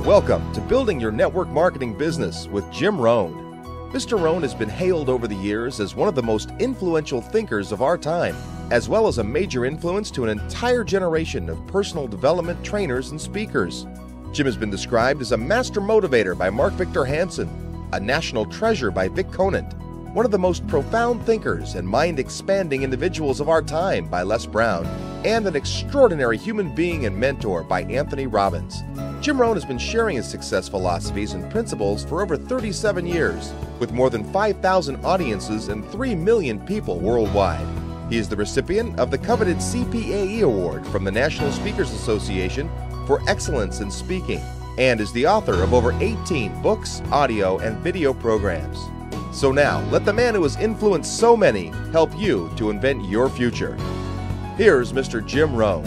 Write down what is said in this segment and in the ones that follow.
Welcome to Building Your Network Marketing Business with Jim Rohn. Mr. Rohn has been hailed over the years as one of the most influential thinkers of our time, as well as a major influence to an entire generation of personal development trainers and speakers. Jim has been described as a master motivator by Mark Victor Hansen, a national treasure by Vic Conant, one of the most profound thinkers and mind-expanding individuals of our time by Les Brown, and an extraordinary human being and mentor by Anthony Robbins. Jim Rohn has been sharing his success philosophies and principles for over 37 years, with more than 5,000 audiences and 3 million people worldwide. He is the recipient of the coveted CPAE Award from the National Speakers Association for excellence in speaking, and is the author of over 18 books, audio, and video programs. So now, let the man who has influenced so many help you to invent your future. Here's Mr. Jim Rohn.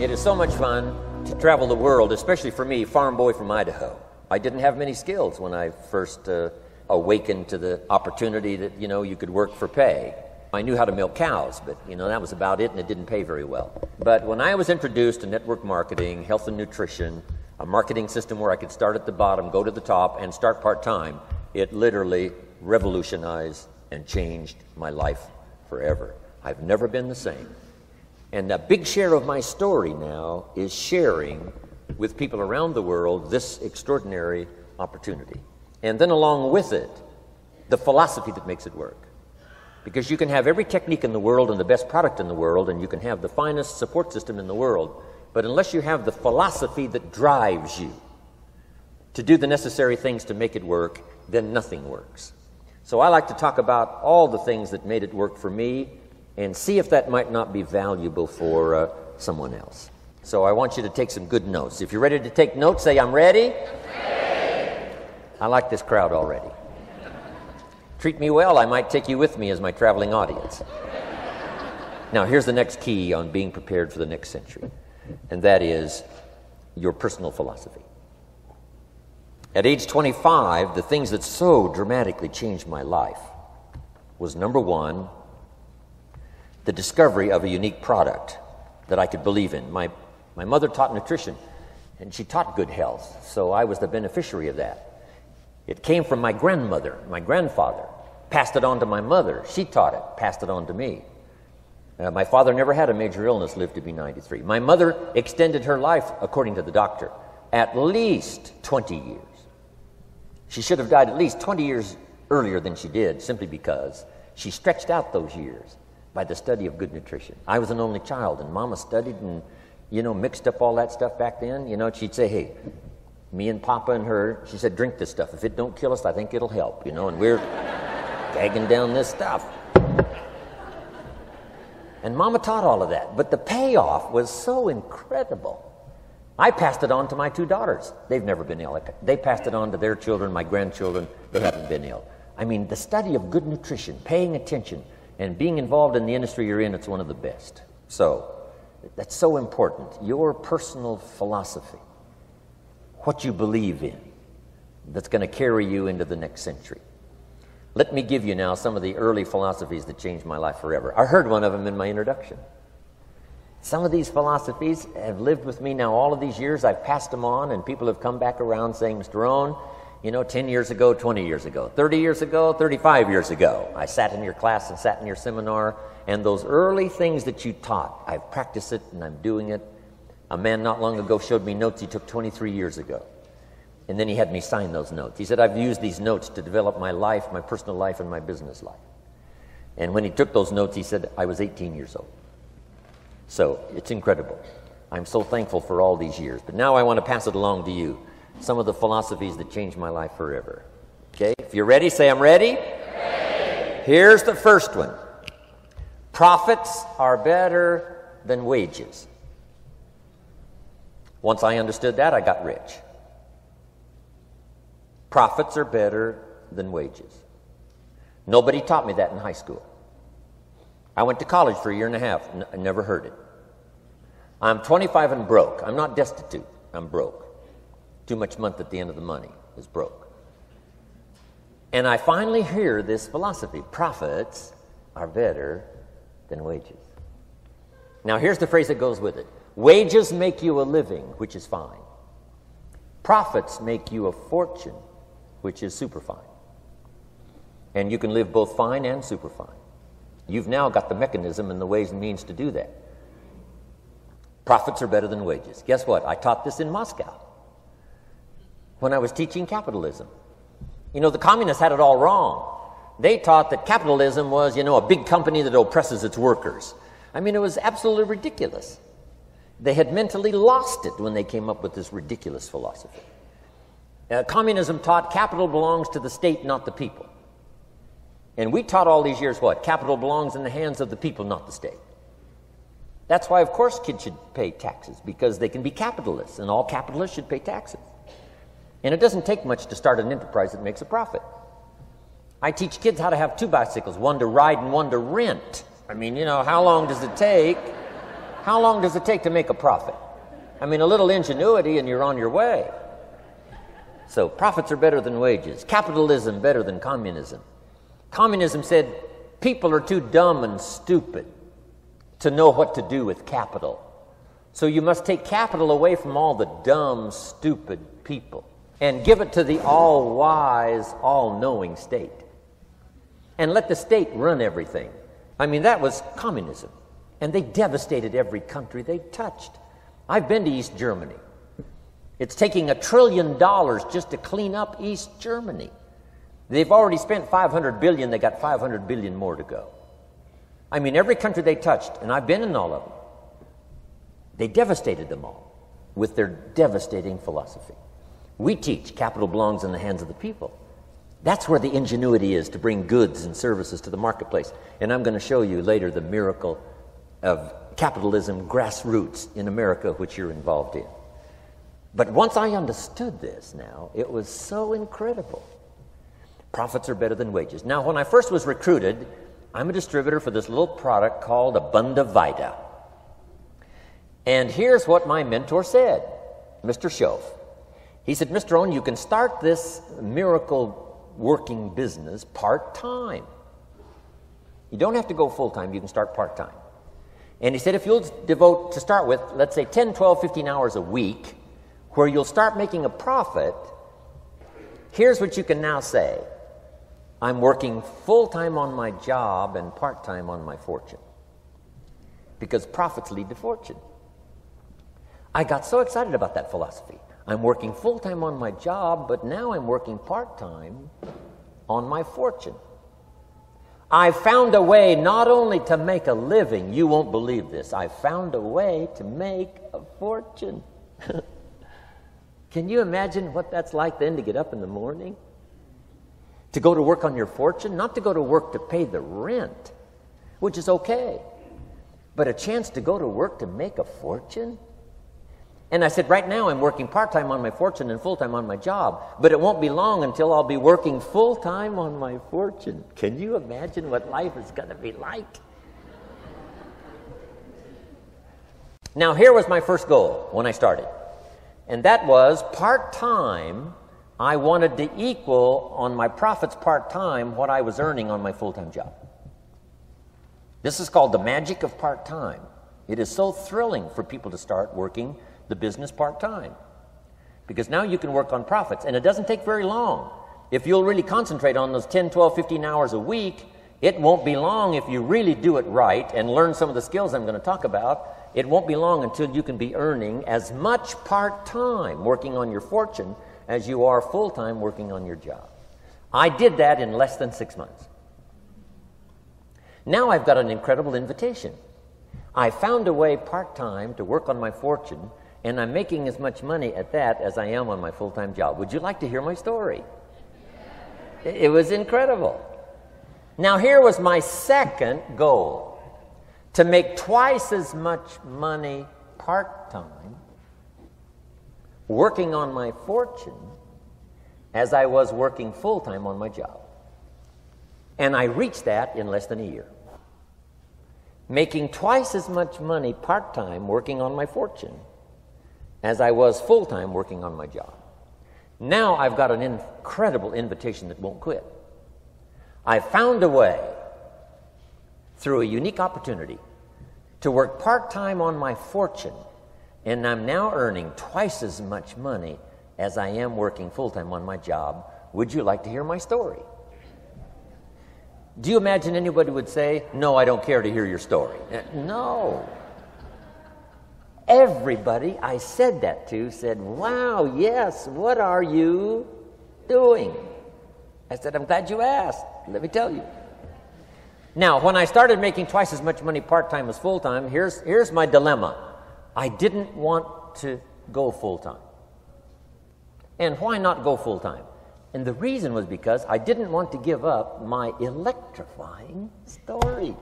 It is so much fun to travel the world, especially for me, farm boy from Idaho. I didn't have many skills when I first awakened to the opportunity that, you could work for pay. I knew how to milk cows, but, that was about it, and it didn't pay very well. But when I was introduced to network marketing, health and nutrition, a marketing system where I could start at the bottom, go to the top, and start part-time, it literally revolutionized and changed my life forever. I've never been the same. And a big share of my story now is sharing with people around the world this extraordinary opportunity. And then along with it, the philosophy that makes it work. Because you can have every technique in the world and the best product in the world, and you can have the finest support system in the world, but unless you have the philosophy that drives you to do the necessary things to make it work, then nothing works. So I like to talk about all the things that made it work for me and see if that might not be valuable for someone else. So I want you to take some good notes. If you're ready to take notes, say, I'm ready. I like this crowd already. Treat me well, I might take you with me as my traveling audience. Now, here's the next key on being prepared for the next century, and that is your personal philosophy. At age 25, the things that so dramatically changed my life was, number one, the discovery of a unique product that I could believe in. My mother taught nutrition, and she taught good health, so I was the beneficiary of that. It came from my grandmother, my grandfather, passed it on to my mother. She taught it, passed it on to me. My father never had a major illness, lived to be 93. My mother extended her life, according to the doctor, at least 20 years. She should have died at least 20 years earlier than she did, simply because she stretched out those years by the study of good nutrition. I was an only child, and Mama studied and, mixed up all that stuff back then. She'd say, hey, me and Papa and her, she said, drink this stuff. If it don't kill us, I think it'll help, and we're gagging down this stuff. And Mama taught all of that, but the payoff was so incredible. I passed it on to my 2 daughters. They've never been ill. They passed it on to their children, my grandchildren. They haven't been ill. I mean, the study of good nutrition, paying attention, and being involved in the industry you're in, it's one of the best. So, that's so important. Your personal philosophy, what you believe in, that's going to carry you into the next century. Let me give you now some of the early philosophies that changed my life forever. I heard one of them in my introduction. Some of these philosophies have lived with me now all of these years. I've passed them on, and people have come back around saying, Mr. Rohn, 10 years ago, 20 years ago, 30 years ago, 35 years ago, I sat in your class and sat in your seminar, and those early things that you taught, I've practiced it and I'm doing it. A man not long ago showed me notes he took 23 years ago. And then he had me sign those notes. He said, I've used these notes to develop my life, my personal life, and my business life. And when he took those notes, he said, I was 18 years old. So it's incredible. I'm so thankful for all these years. But now I want to pass it along to you. Some of the philosophies that changed my life forever. Okay? If you're ready, say, I'm ready. Ready. Here's the first one. Profits are better than wages. Once I understood that, I got rich. Profits are better than wages. Nobody taught me that in high school. I went to college for a year and a half. I never heard it. I'm 25 and broke. I'm not destitute. I'm broke. Too much month at the end of the money is broke. And I finally hear this philosophy. Profits are better than wages. Now here's the phrase that goes with it. Wages make you a living, which is fine. Profits make you a fortune, which is super fine. And you can live both fine and super fine. You've now got the mechanism and the ways and means to do that. Profits are better than wages. Guess what? I taught this in Moscow when I was teaching capitalism. You know, the communists had it all wrong. They taught that capitalism was, a big company that oppresses its workers. I mean, it was absolutely ridiculous. They had mentally lost it when they came up with this ridiculous philosophy. Communism taught capital belongs to the state, not the people. And we taught all these years what? Capital belongs in the hands of the people, not the state. That's why, of course, kids should pay taxes, because they can be capitalists, and all capitalists should pay taxes. And it doesn't take much to start an enterprise that makes a profit. I teach kids how to have two bicycles, one to ride and one to rent. I mean, how long does it take? How long does it take to make a profit? I mean, a little ingenuity and you're on your way. So profits are better than wages. Capitalism better than communism. Communism said people are too dumb and stupid to know what to do with capital. So you must take capital away from all the dumb, stupid people and give it to the all-wise, all-knowing state. And let the state run everything. I mean, that was communism. And they devastated every country they touched. I've been to East Germany. It's taking $1 trillion just to clean up East Germany. They've already spent $500 billion. They got $500 billion more to go. I mean, every country they touched, and I've been in all of them, they devastated them all with their devastating philosophy. We teach capital belongs in the hands of the people. That's where the ingenuity is to bring goods and services to the marketplace. And I'm going to show you later the miracle of capitalism grassroots in America, which you're involved in. But once I understood this now, it was so incredible. Profits are better than wages. Now, when I first was recruited, I'm a distributor for this little product called Abunda Vita. And here's what my mentor said, Mr. Schoaf. He said, Mr. Rohn, you can start this miracle working business part-time. You don't have to go full-time. You can start part-time. And he said, if you'll devote, to start with, let's say 10, 12, 15 hours a week, where you'll start making a profit, here's what you can now say. I'm working full-time on my job and part-time on my fortune. Because profits lead to fortune. I got so excited about that philosophy. I'm working full-time on my job, but now I'm working part-time on my fortune. I found a way not only to make a living, you won't believe this, I found a way to make a fortune. Can you imagine what that's like then to get up in the morning? To go to work on your fortune? Not to go to work to pay the rent, which is okay, but a chance to go to work to make a fortune? And I said, right now I'm working part-time on my fortune and full-time on my job, but it won't be long until I'll be working full-time on my fortune. Can you imagine what life is going to be like? Now, here was my first goal when I started, and that was part-time. I wanted to equal on my profits part-time what I was earning on my full-time job. This is called the magic of part-time. It is so thrilling for people to start working the business part-time, because now you can work on profits, and it doesn't take very long. If you'll really concentrate on those 10, 12, 15 hours a week, it won't be long if you really do it right and learn some of the skills I'm going to talk about. It won't be long until you can be earning as much part-time working on your fortune as you are full-time working on your job. I did that in less than 6 months. Now I've got an incredible invitation. I found a way part-time to work on my fortune, and I'm making as much money at that as I am on my full-time job. Would you like to hear my story? It was incredible. Now, here was my second goal, to make twice as much money part-time working on my fortune as I was working full-time on my job. And I reached that in less than a year. Making twice as much money part-time working on my fortune as I was full-time working on my job. Now I've got an incredible invitation that won't quit. I found a way, through a unique opportunity, to work part-time on my fortune And I'm now earning twice as much money as I am working full-time on my job. Would you like to hear my story? Do you imagine anybody would say, no, I don't care to hear your story? No. Everybody I said that to said, wow, yes, what are you doing? I said, I'm glad you asked. Let me tell you. Now, when I started making twice as much money part-time as full-time, here's my dilemma. I didn't want to go full-time. And why not go full-time? And the reason was because I didn't want to give up my electrifying story.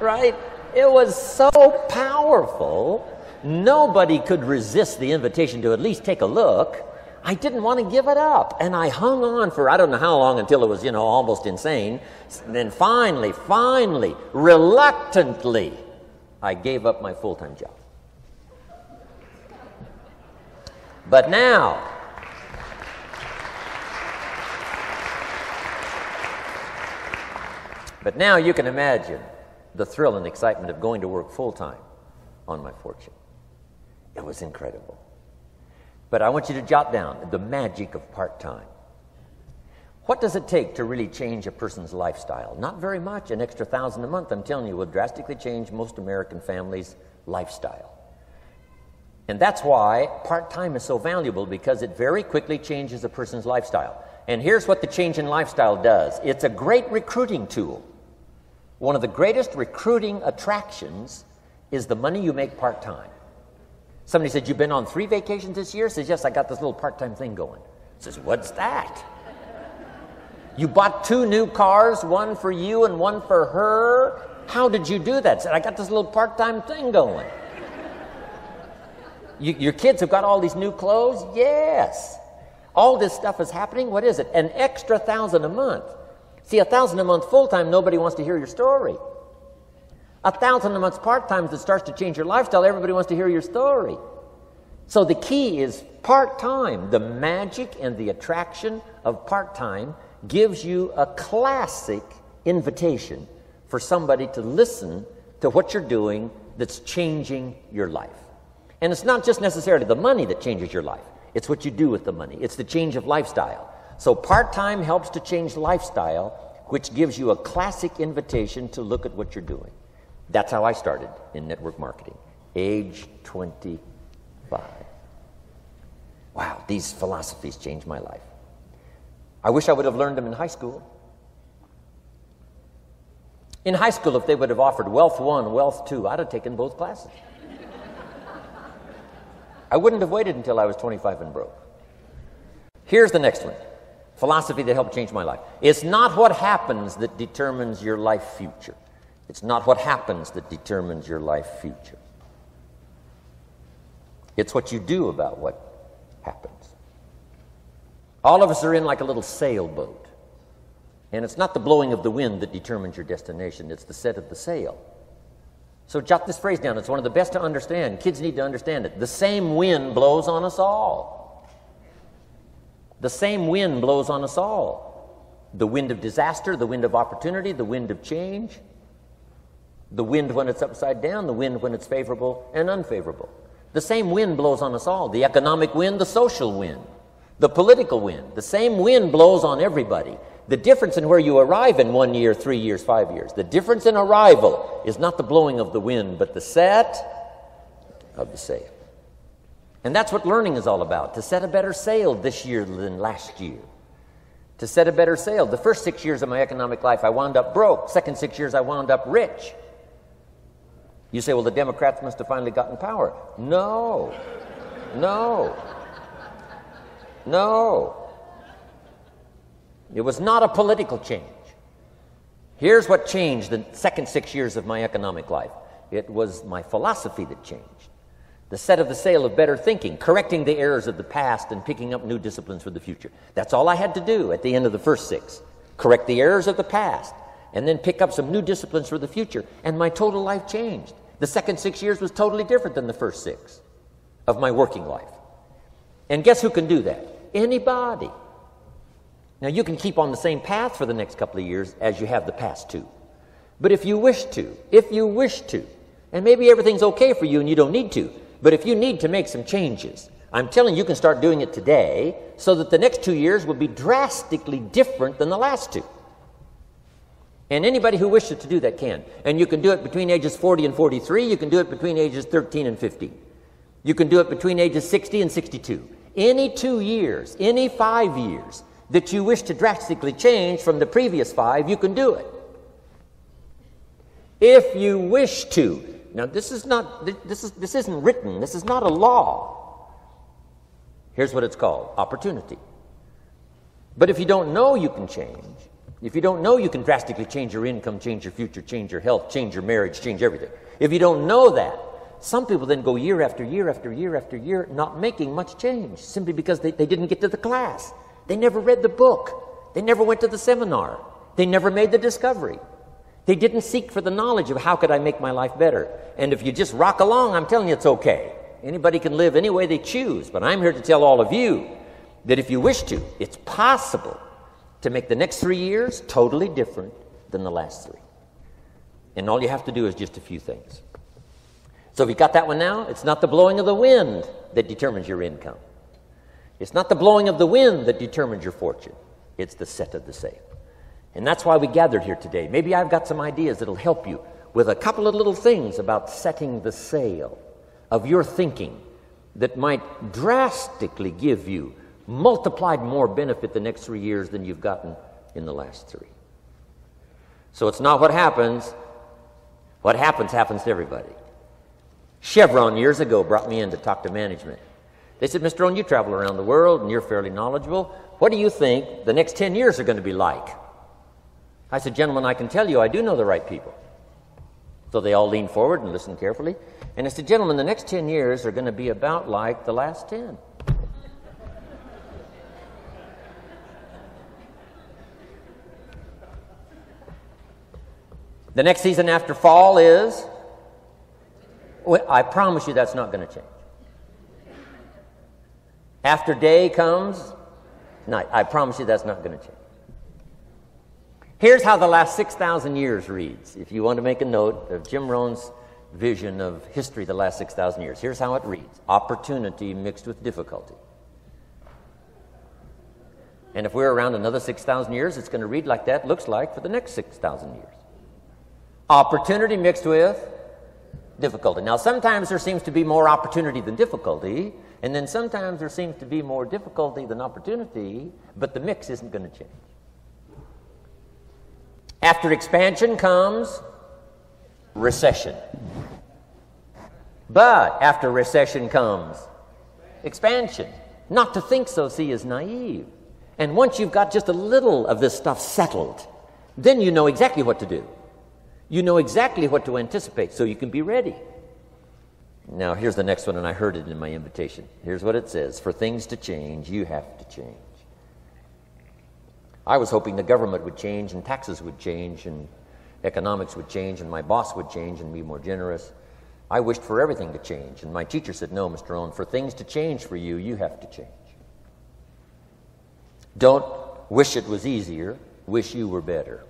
Right? It was so powerful, nobody could resist the invitation to at least take a look. I didn't want to give it up. And I hung on for I don't know how long until it was, almost insane. And then finally, reluctantly, I gave up my full-time job. But now, you can imagine the thrill and excitement of going to work full-time on my fortune. It was incredible. But I want you to jot down the magic of part-time. What does it take to really change a person's lifestyle? Not very much. An extra $1,000 a month, I'm telling you, will drastically change most American families' lifestyle. And that's why part-time is so valuable, because it very quickly changes a person's lifestyle. And here's what the change in lifestyle does. It's a great recruiting tool. One of the greatest recruiting attractions is the money you make part-time. Somebody said, you've been on 3 vacations this year? Says, yes, I got this little part-time thing going. Says, what's that? You bought 2 new cars, one for you and one for her? How did you do that? Said, I got this little part-time thing going. Your kids have got all these new clothes? Yes. All this stuff is happening. What is it? An extra $1,000 a month. See, $1,000 a month full-time, nobody wants to hear your story. $1,000 a month part-time that starts to change your lifestyle, everybody wants to hear your story. So the key is part-time. The magic and the attraction of part-time gives you a classic invitation for somebody to listen to what you're doing that's changing your life. And it's not just necessarily the money that changes your life. It's what you do with the money. It's the change of lifestyle. So part-time helps to change lifestyle, which gives you a classic invitation to look at what you're doing. That's how I started in network marketing, age 25. Wow, these philosophies changed my life. I wish I would have learned them in high school. In high school, if they would have offered Wealth 1, Wealth 2, I'd have taken both classes. I wouldn't have waited until I was 25 and broke. Here's the next one. Philosophy that helped change my life. It's not what happens that determines your life future. It's not what happens that determines your life future. It's what you do about what happens. All of us are in like a little sailboat. And it's not the blowing of the wind that determines your destination. It's the set of the sail. So jot this phrase down. It's one of the best to understand. Kids need to understand it. The same wind blows on us all. The same wind blows on us all. The wind of disaster, the wind of opportunity, the wind of change. The wind when it's upside down, the wind when it's favorable and unfavorable. The same wind blows on us all. The economic wind, the social wind, the political wind. The same wind blows on everybody. The difference in where you arrive in 1 year, 3 years, 5 years, the difference in arrival is not the blowing of the wind, but the set of the sail. And that's what learning is all about, to set a better sail this year than last year. To set a better sail. The first 6 years of my economic life, I wound up broke. Second 6 years, I wound up rich. You say, well, the Democrats must have finally gotten power. No. It was not a political change. Here's what changed the second 6 years of my economic life. It was my philosophy that changed. The set of the sail of better thinking, correcting the errors of the past and picking up new disciplines for the future. That's all I had to do at the end of the first 6. Correct the errors of the past and then pick up some new disciplines for the future. And my total life changed. The second 6 years was totally different than the first 6 of my working life. And guess who can do that? Anybody. Now, you can keep on the same path for the next couple of years as you have the past 2. But if you wish to, And maybe everything's okay for you and you don't need to. But if you need to make some changes, I'm telling you can start doing it today so that the next 2 years will be drastically different than the last 2. And anybody who wishes to do that can. And you can do it between ages 40 and 43. You can do it between ages 13 and 15. You can do it between ages 60 and 62. Any 2 years, any 5 years that you wish to drastically change from the previous 5, you can do it. If you wish to. Now this isn't written. This is not a law. Here's what it's called: opportunity. But if you don't know you can change, if you don't know you can drastically change your income, change your future, change your health, change your marriage, change everything, if you don't know that, some people then go year after year after year after year not making much change simply because they didn't get to the class. They never read the book. They never went to the seminar. They never made the discovery. They didn't seek for the knowledge of how could I make my life better. And if you just rock along, I'm telling you it's okay. Anybody can live any way they choose. But I'm here to tell all of you that if you wish to, it's possible to make the next 3 years totally different than the last 3. And all you have to do is just a few things. So if you got that one now, it's not the blowing of the wind that determines your income. It's not the blowing of the wind that determines your fortune. It's the set of the sail. And that's why we gathered here today. Maybe I've got some ideas that'll help you with a couple of little things about setting the sail of your thinking that might drastically give you multiplied more benefit the next 3 years than you've gotten in the last 3. So it's not what happens. What happens to everybody. Chevron years ago brought me in to talk to management. They said, Mr. Rohn, you travel around the world and you're fairly knowledgeable. What do you think the next 10 years are going to be like? I said, gentlemen, I can tell you I do know the right people. So they all leaned forward and listened carefully. And I said, gentlemen, the next 10 years are going to be about like the last 10. The next season after fall is, well, I promise you that's not going to change. After day comes night. I promise you that's not going to change. Here's how the last 6,000 years reads. If you want to make a note of Jim Rohn's vision of history the last 6,000 years, here's how it reads. Opportunity mixed with difficulty. And if we're around another 6,000 years, it's going to read like that looks like for the next 6,000 years. Opportunity mixed with difficulty. Now, sometimes there seems to be more opportunity than difficulty, and then sometimes there seems to be more difficulty than opportunity, but the mix isn't going to change. After expansion comes recession. But after recession comes expansion. Not to think so, see, is naive. And once you've got just a little of this stuff settled, then you know exactly what to do. You know exactly what to anticipate, so you can be ready. Now, here's the next one, and I heard it in my invitation. Here's what it says. For things to change, you have to change. I was hoping the government would change, and taxes would change, and economics would change, and my boss would change and be more generous. I wished for everything to change, and my teacher said, no, Mr. Rohn, for things to change for you, you have to change. Don't wish it was easier, wish you were better.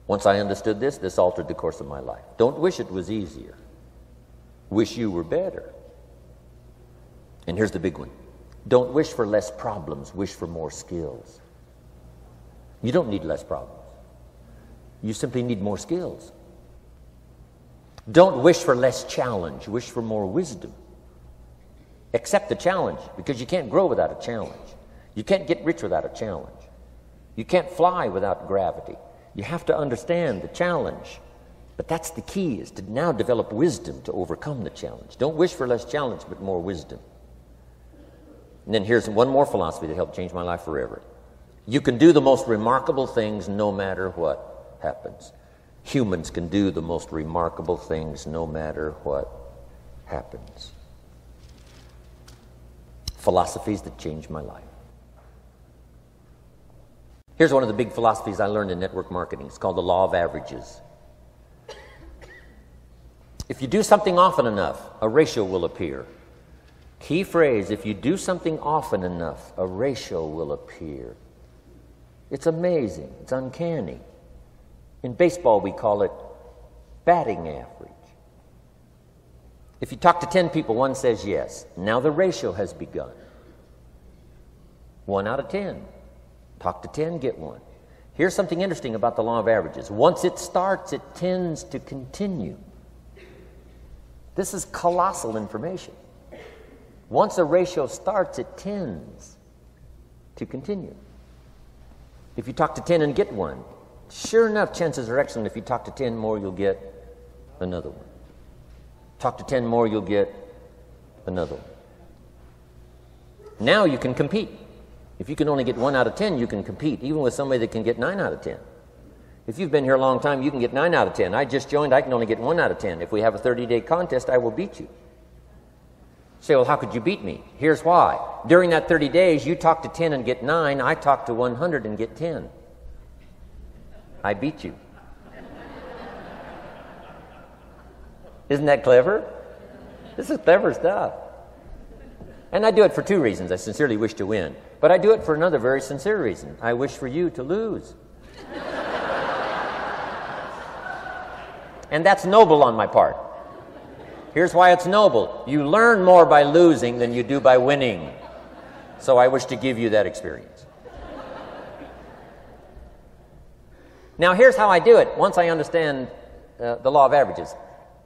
Once I understood this, this altered the course of my life. Don't wish it was easier. Wish you were better. And here's the big one. Don't wish for less problems. Wish for more skills. You don't need less problems. You simply need more skills. Don't wish for less challenge. Wish for more wisdom. Accept the challenge, because you can't grow without a challenge. You can't get rich without a challenge. You can't fly without gravity. You have to understand the challenge. But that's the key, is to now develop wisdom to overcome the challenge. Don't wish for less challenge, but more wisdom. And then here's one more philosophy that helped change my life forever. You can do the most remarkable things no matter what happens. Humans can do the most remarkable things no matter what happens. Philosophies that changed my life. Here's one of the big philosophies I learned in network marketing. It's called the law of averages. If you do something often enough, a ratio will appear. Key phrase, if you do something often enough, a ratio will appear. It's amazing. It's uncanny. In baseball, we call it batting average. If you talk to 10 people, one says yes. Now the ratio has begun. 1 out of 10. Talk to 10, get 1. Here's something interesting about the law of averages. Once it starts, it tends to continue. This is colossal information. Once a ratio starts, it tends to continue. If you talk to 10 and get 1, sure enough, chances are excellent. If you talk to 10 more, you'll get another one. Talk to 10 more, you'll get another one. Now you can compete. If you can only get 1 out of 10, you can compete, even with somebody that can get 9 out of 10. If you've been here a long time, you can get 9 out of 10. I just joined, I can only get 1 out of 10. If we have a 30-day contest, I will beat you. Say, well, how could you beat me? Here's why. During that 30 days, you talk to 10 and get 9. I talk to 100 and get 10. I beat you. Isn't that clever? This is clever stuff. And I do it for 2 reasons. I sincerely wish to win. But I do it for another very sincere reason. I wish for you to lose. And that's noble on my part. Here's why it's noble. You learn more by losing than you do by winning. So I wish to give you that experience. Now here's how I do it once I understand the law of averages.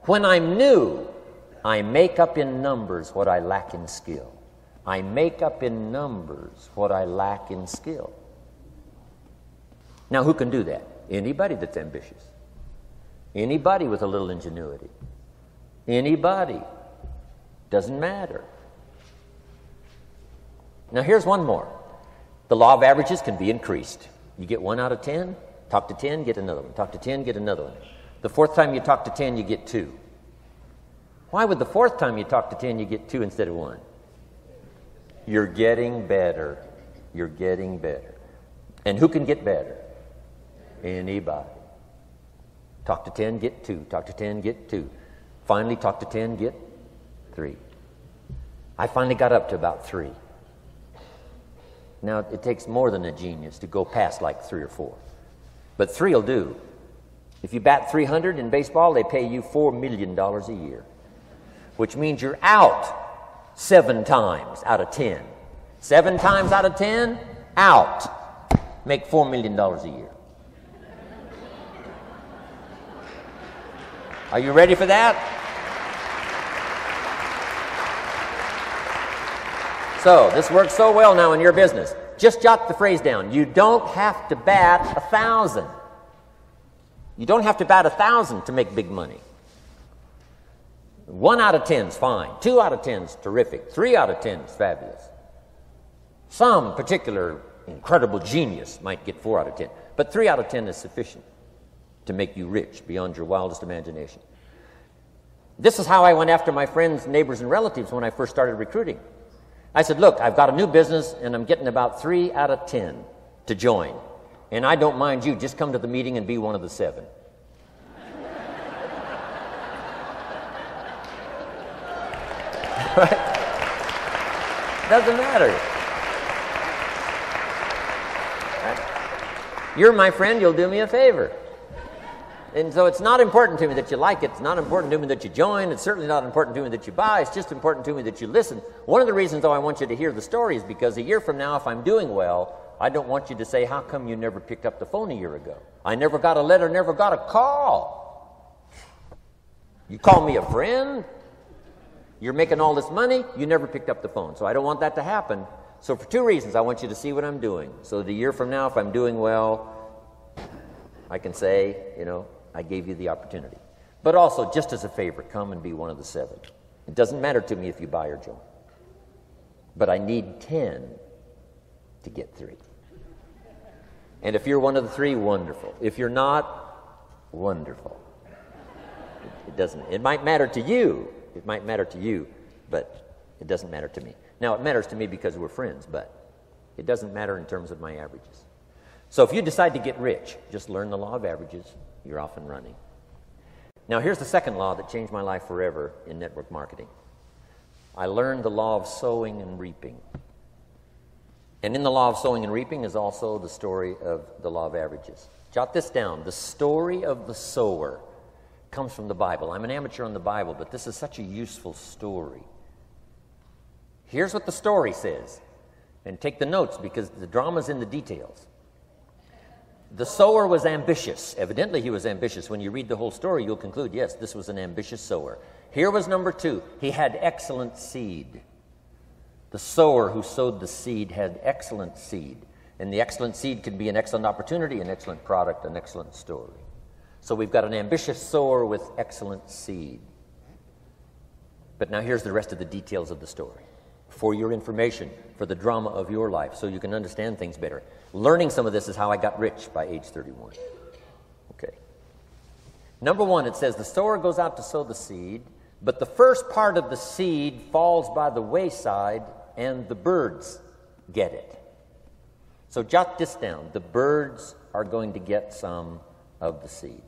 When I'm new, I make up in numbers what I lack in skill. I make up in numbers what I lack in skill. Now who can do that? Anybody that's ambitious. Anybody with a little ingenuity. Anybody. Doesn't matter. Now here's one more. The law of averages can be increased. You get 1 out of 10, talk to 10, get another one. Talk to 10, get another one. The 4th time you talk to 10, you get 2. Why would the 4th time you talk to 10, you get 2 instead of 1? You're getting better. You're getting better. And who can get better? Anybody. Talk to 10, get 2. Talk to 10, get 2. Finally, talk to 10, get 3. I finally got up to about 3. Now, it takes more than a genius to go past like 3 or 4. But 3 will do. If you bat 300 in baseball, they pay you $4 million a year, which means you're out 7 times out of 10. 7 times out of 10, out. Make $4 million a year. Are you ready for that? So, this works so well now in your business. Just jot the phrase down. You don't have to bat 1,000. You don't have to bat 1,000 to make big money. 1 out of 10 is fine. 2 out of 10 is terrific. 3 out of 10 is fabulous. Some particular incredible genius might get 4 out of 10. But 3 out of 10 is sufficient to make you rich beyond your wildest imagination. This is how I went after my friends, neighbors, and relatives when I first started recruiting. I said, look, I've got a new business, and I'm getting about 3 out of 10 to join. And I don't mind you. Just come to the meeting and be one of the 7. Right? Doesn't matter. Right? You're my friend, you'll do me a favor. And so it's not important to me that you like it. It's not important to me that you join. It's certainly not important to me that you buy. It's just important to me that you listen. One of the reasons, though, I want you to hear the story is because a year from now, if I'm doing well, I don't want you to say, how come you never picked up the phone a year ago? I never got a letter, never got a call. You call me a friend? You're making all this money, you never picked up the phone. So I don't want that to happen. So for 2 reasons, I want you to see what I'm doing. So that a year from now, if I'm doing well, I can say, I gave you the opportunity. But also, just as a favor, come and be one of the 7. It doesn't matter to me if you buy or join. But I need 10 to get 3. And if you're one of the 3, wonderful. If you're not, wonderful. It might matter to you. It might matter to you, but it doesn't matter to me. Now, it matters to me because we're friends, but it doesn't matter in terms of my averages. So if you decide to get rich, just learn the law of averages. You're off and running. Now, here's the second law that changed my life forever in network marketing. I learned the law of sowing and reaping. And in the law of sowing and reaping is also the story of the law of averages. Jot this down. The story of the sower comes from the Bible. I'm an amateur on the Bible, but this is such a useful story. Here's what the story says. And take the notes because the drama's in the details. The sower was ambitious. Evidently, he was ambitious. When you read the whole story, you'll conclude, yes, this was an ambitious sower. Here was number 2. He had excellent seed. The sower who sowed the seed had excellent seed. And the excellent seed can be an excellent opportunity, an excellent product, an excellent story. So we've got an ambitious sower with excellent seed. But now here's the rest of the details of the story. For your information, for the drama of your life, so you can understand things better. Learning some of this is how I got rich by age 31. Okay. Number 1, it says the sower goes out to sow the seed, but the first part of the seed falls by the wayside and the birds get it. So jot this down. The birds are going to get some of the seed.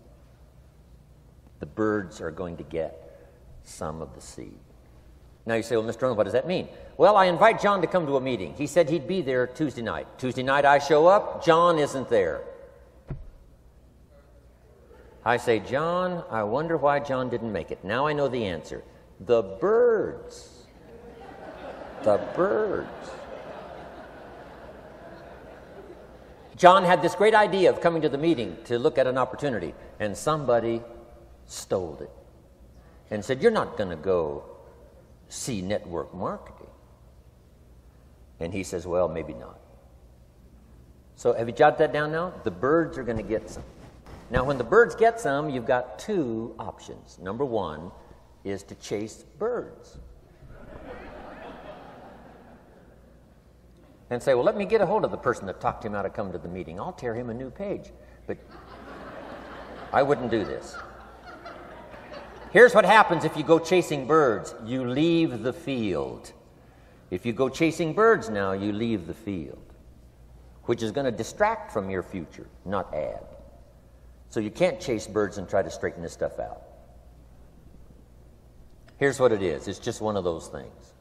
The birds are going to get some of the seed. Now you say, well, Mr. Rohn, what does that mean? Well, I invite John to come to a meeting. He said he'd be there Tuesday night. Tuesday night I show up, John isn't there. I say, John, I wonder why John didn't make it. Now I know the answer. The birds. The birds. John had this great idea of coming to the meeting to look at an opportunity, and somebody stole it and said, you're not going to go see network marketing. And he says, well, maybe not. So have you jotted that down now? The birds are going to get some. Now, when the birds get some, you've got 2 options. Number 1 is to chase birds. And say, well, let me get a hold of the person that talked him out of coming to the meeting. I'll tear him a new page. But I wouldn't do this. Here's what happens if you go chasing birds. You leave the field. If you go chasing birds now, you leave the field, which is going to distract from your future, not add. So you can't chase birds and try to straighten this stuff out. Here's what it is. It's just one of those things.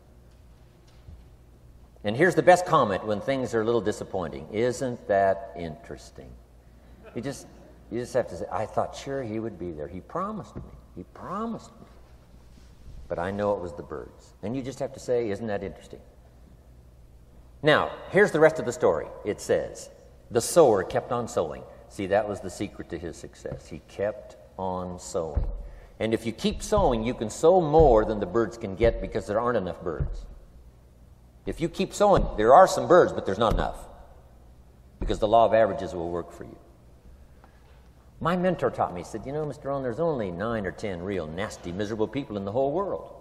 And here's the best comment when things are a little disappointing. Isn't that interesting? You just have to say, I thought sure he would be there. He promised me. He promised me. But I know it was the birds. And you just have to say, isn't that interesting? Now, here's the rest of the story. It says, the sower kept on sowing. See, that was the secret to his success. He kept on sowing. And if you keep sowing, you can sow more than the birds can get because there aren't enough birds. If you keep sowing, there are some birds, but there's not enough because the law of averages will work for you. My mentor taught me, he said, you know, Mr. Rohn, there's only 9 or 10 real nasty, miserable people in the whole world.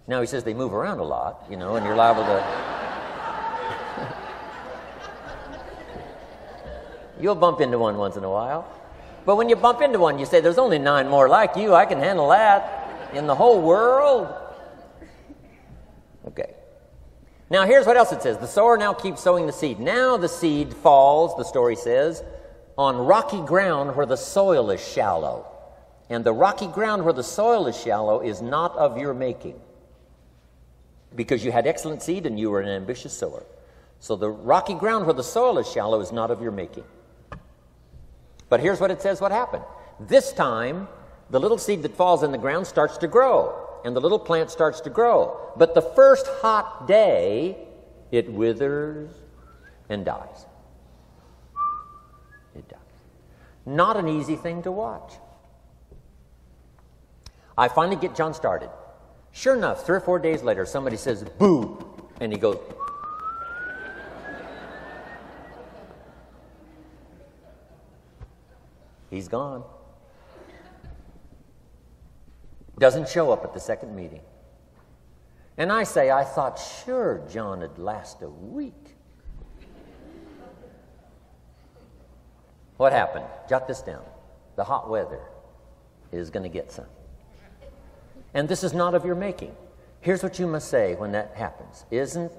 Now, he says they move around a lot, you know, and you're liable to... You'll bump into one once in a while. But when you bump into one, you say, there's only 9 more like you. I can handle that in the whole world. Okay. Now, here's what else it says. The sower now keeps sowing the seed. Now the seed falls, the story says, on rocky ground where the soil is shallow. And the rocky ground where the soil is shallow is not of your making, because you had excellent seed and you were an ambitious sower. So the rocky ground where the soil is shallow is not of your making. But here's what it says what happened. This time, the little seed that falls in the ground starts to grow, and the little plant starts to grow. But the first hot day, it withers and dies. It dies. Not an easy thing to watch. I finally get John started. Sure enough, 3 or 4 days later, somebody says, boo, and he goes, he's gone. Doesn't show up at the second meeting. And I say, I thought sure John would last a week. What happened? Jot this down. The hot weather is going to get some. And this is not of your making. Here's what you must say when that happens. Isn't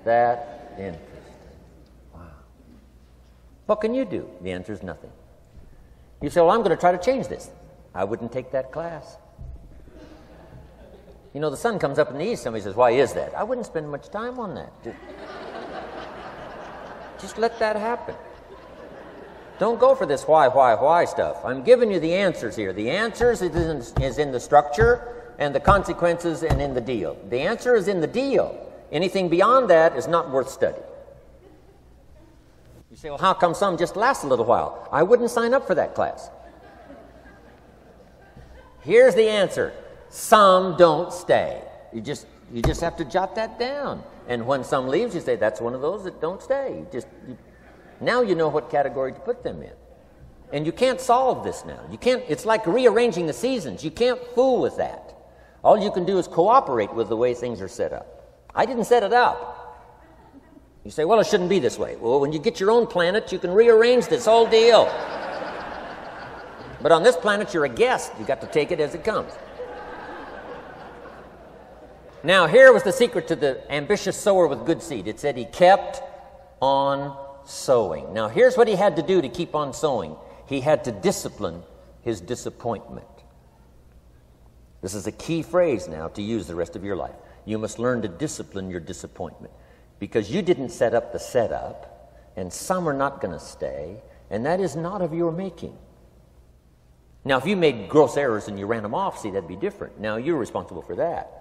that interesting? Wow. What can you do? The answer is nothing. You say, well, I'm going to try to change this. I wouldn't take that class. You know, the sun comes up in the east. Somebody says, why is that? I wouldn't spend much time on that. Just let that happen. Don't go for this why stuff. I'm giving you the answers here. The answers is in the structure and the consequences and in the deal. The answer is in the deal. Anything beyond that is not worth study. You say, well, how come some just last a little while? I wouldn't sign up for that class. Here's the answer. Some don't stay. You just have to jot that down. And when some leaves, you say, that's one of those that don't stay. Now you know what category to put them in. And you can't solve this now. It's like rearranging the seasons. You can't fool with that. All you can do is cooperate with the way things are set up. I didn't set it up. You say, well, it shouldn't be this way. Well, when you get your own planet, you can rearrange this whole deal. But on this planet, you're a guest. You got to take it as it comes. Now, here was the secret to the ambitious sower with good seed. It said he kept on sowing. Now, here's what he had to do to keep on sowing. He had to discipline his disappointment. This is a key phrase now to use the rest of your life. You must learn to discipline your disappointment, because you didn't set up the setup, and some are not going to stay, and that is not of your making. Now, if you made gross errors and you ran them off, see, that'd be different. Now, you're responsible for that.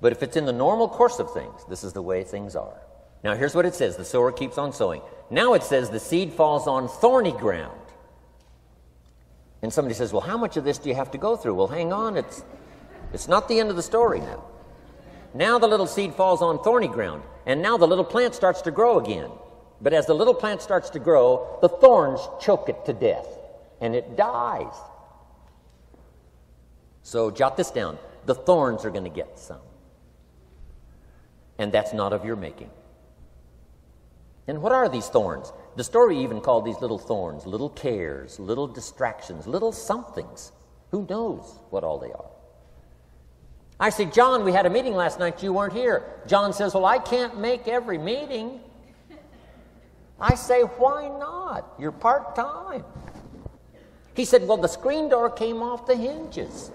But if it's in the normal course of things, this is the way things are. Now, here's what it says. The sower keeps on sowing. Now it says the seed falls on thorny ground. And somebody says, well, how much of this do you have to go through? Well, hang on. It's not the end of the story now. Now the little seed falls on thorny ground. And now the little plant starts to grow again. But as the little plant starts to grow, the thorns choke it to death. And it dies. So jot this down. The thorns are going to get some. And that's not of your making. And what are these thorns? The story even called these little thorns, little cares, little distractions, little somethings. Who knows what all they are? I say, John, we had a meeting last night. You weren't here. John says, well, I can't make every meeting. I say, why not? You're part-time. He said, well, the screen door came off the hinges.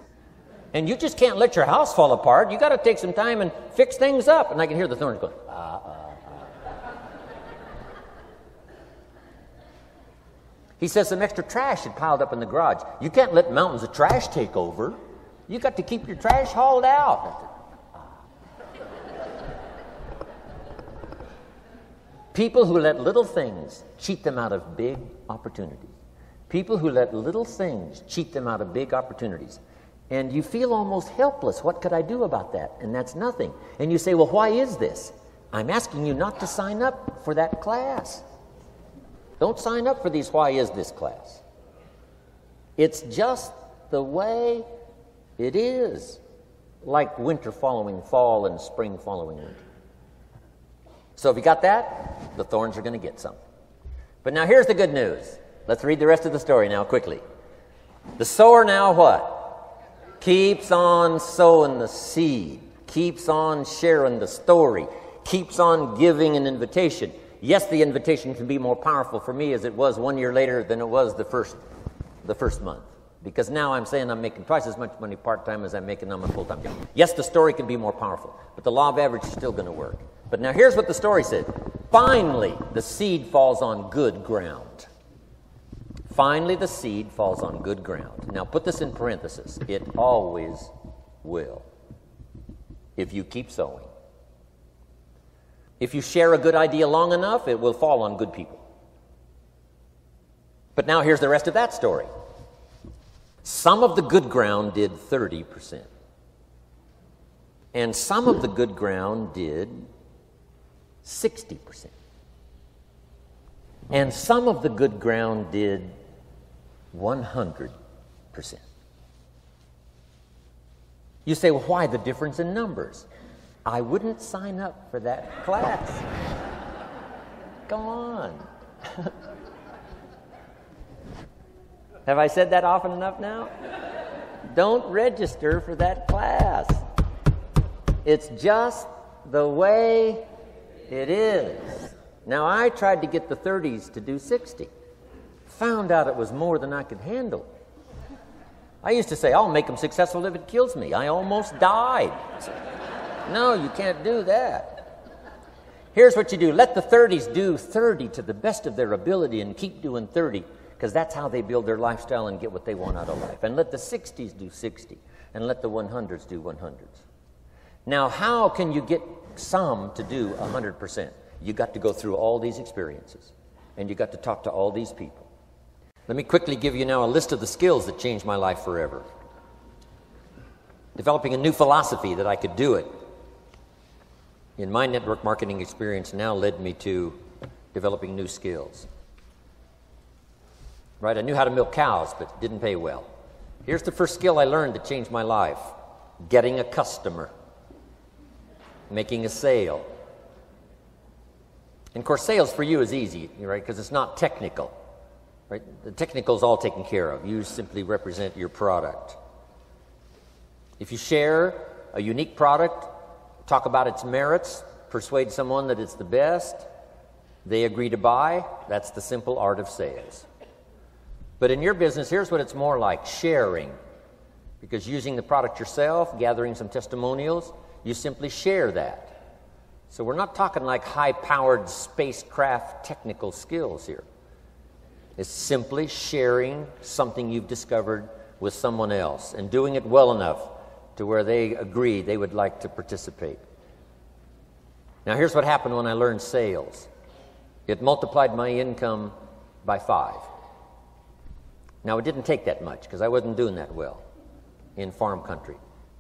And you just can't let your house fall apart. You got to take some time and fix things up. And I can hear the thorns going, He says some extra trash had piled up in the garage. You can't let mountains of trash take over. You got to keep your trash hauled out. People who let little things cheat them out of big opportunities. People who let little things cheat them out of big opportunities. And you feel almost helpless. What could I do about that? And that's nothing. And you say, well, why is this? I'm asking you not to sign up for that class. Don't sign up for these why is this class. It's just the way it is. Like winter following fall and spring following winter. So if you got that, the thorns are going to get some. But now here's the good news. Let's read the rest of the story now quickly. The sower now what? Keeps on sowing the seed. Keeps on sharing the story. Keeps on giving an invitation. Yes, the invitation can be more powerful for me as it was 1 year later than it was the first month. Because now I'm saying I'm making twice as much money part-time as I'm making on my full-time job. Yes, the story can be more powerful, but the law of average is still going to work. But now here's what the story said. Finally, the seed falls on good ground. Finally, the seed falls on good ground. Now put this in parentheses. It always will, if you keep sowing. If you share a good idea long enough, it will fall on good people. But now here's the rest of that story. Some of the good ground did 30%. And some of the good ground did 60%. And some of the good ground did 100%. You say, well, why the difference in numbers? I wouldn't sign up for that class. Go on. Have I said that often enough now? Don't register for that class. It's just the way it is. Now, I tried to get the 30s to do 60. Found out it was more than I could handle. I used to say, I'll make them successful if it kills me. I almost died. No, you can't do that. Here's what you do. Let the 30s do 30 to the best of their ability and keep doing 30. because that's how they build their lifestyle and get what they want out of life. And let the 60s do 60, and let the 100s do 100s. Now, how can you get some to do 100%? You got to go through all these experiences, and you got to talk to all these people. Let me quickly give you now a list of the skills that changed my life forever. Developing a new philosophy that I could do it in my network marketing experience now led me to developing new skills. Right? I knew how to milk cows, but it didn't pay well. Here's the first skill I learned that changed my life: getting a customer, making a sale. And of course, sales for you is easy, right? Because it's not technical. Right? The technical is all taken care of. You simply represent your product. If you share a unique product, talk about its merits, persuade someone that it's the best, they agree to buy, that's the simple art of sales. But in your business, here's what it's more like: sharing. Because using the product yourself, gathering some testimonials, you simply share that. So we're not talking like high-powered spacecraft technical skills here. It's simply sharing something you've discovered with someone else and doing it well enough to where they agree they would like to participate. Now, here's what happened when I learned sales. It multiplied my income by 5. Now, it didn't take that much because I wasn't doing that well in farm country,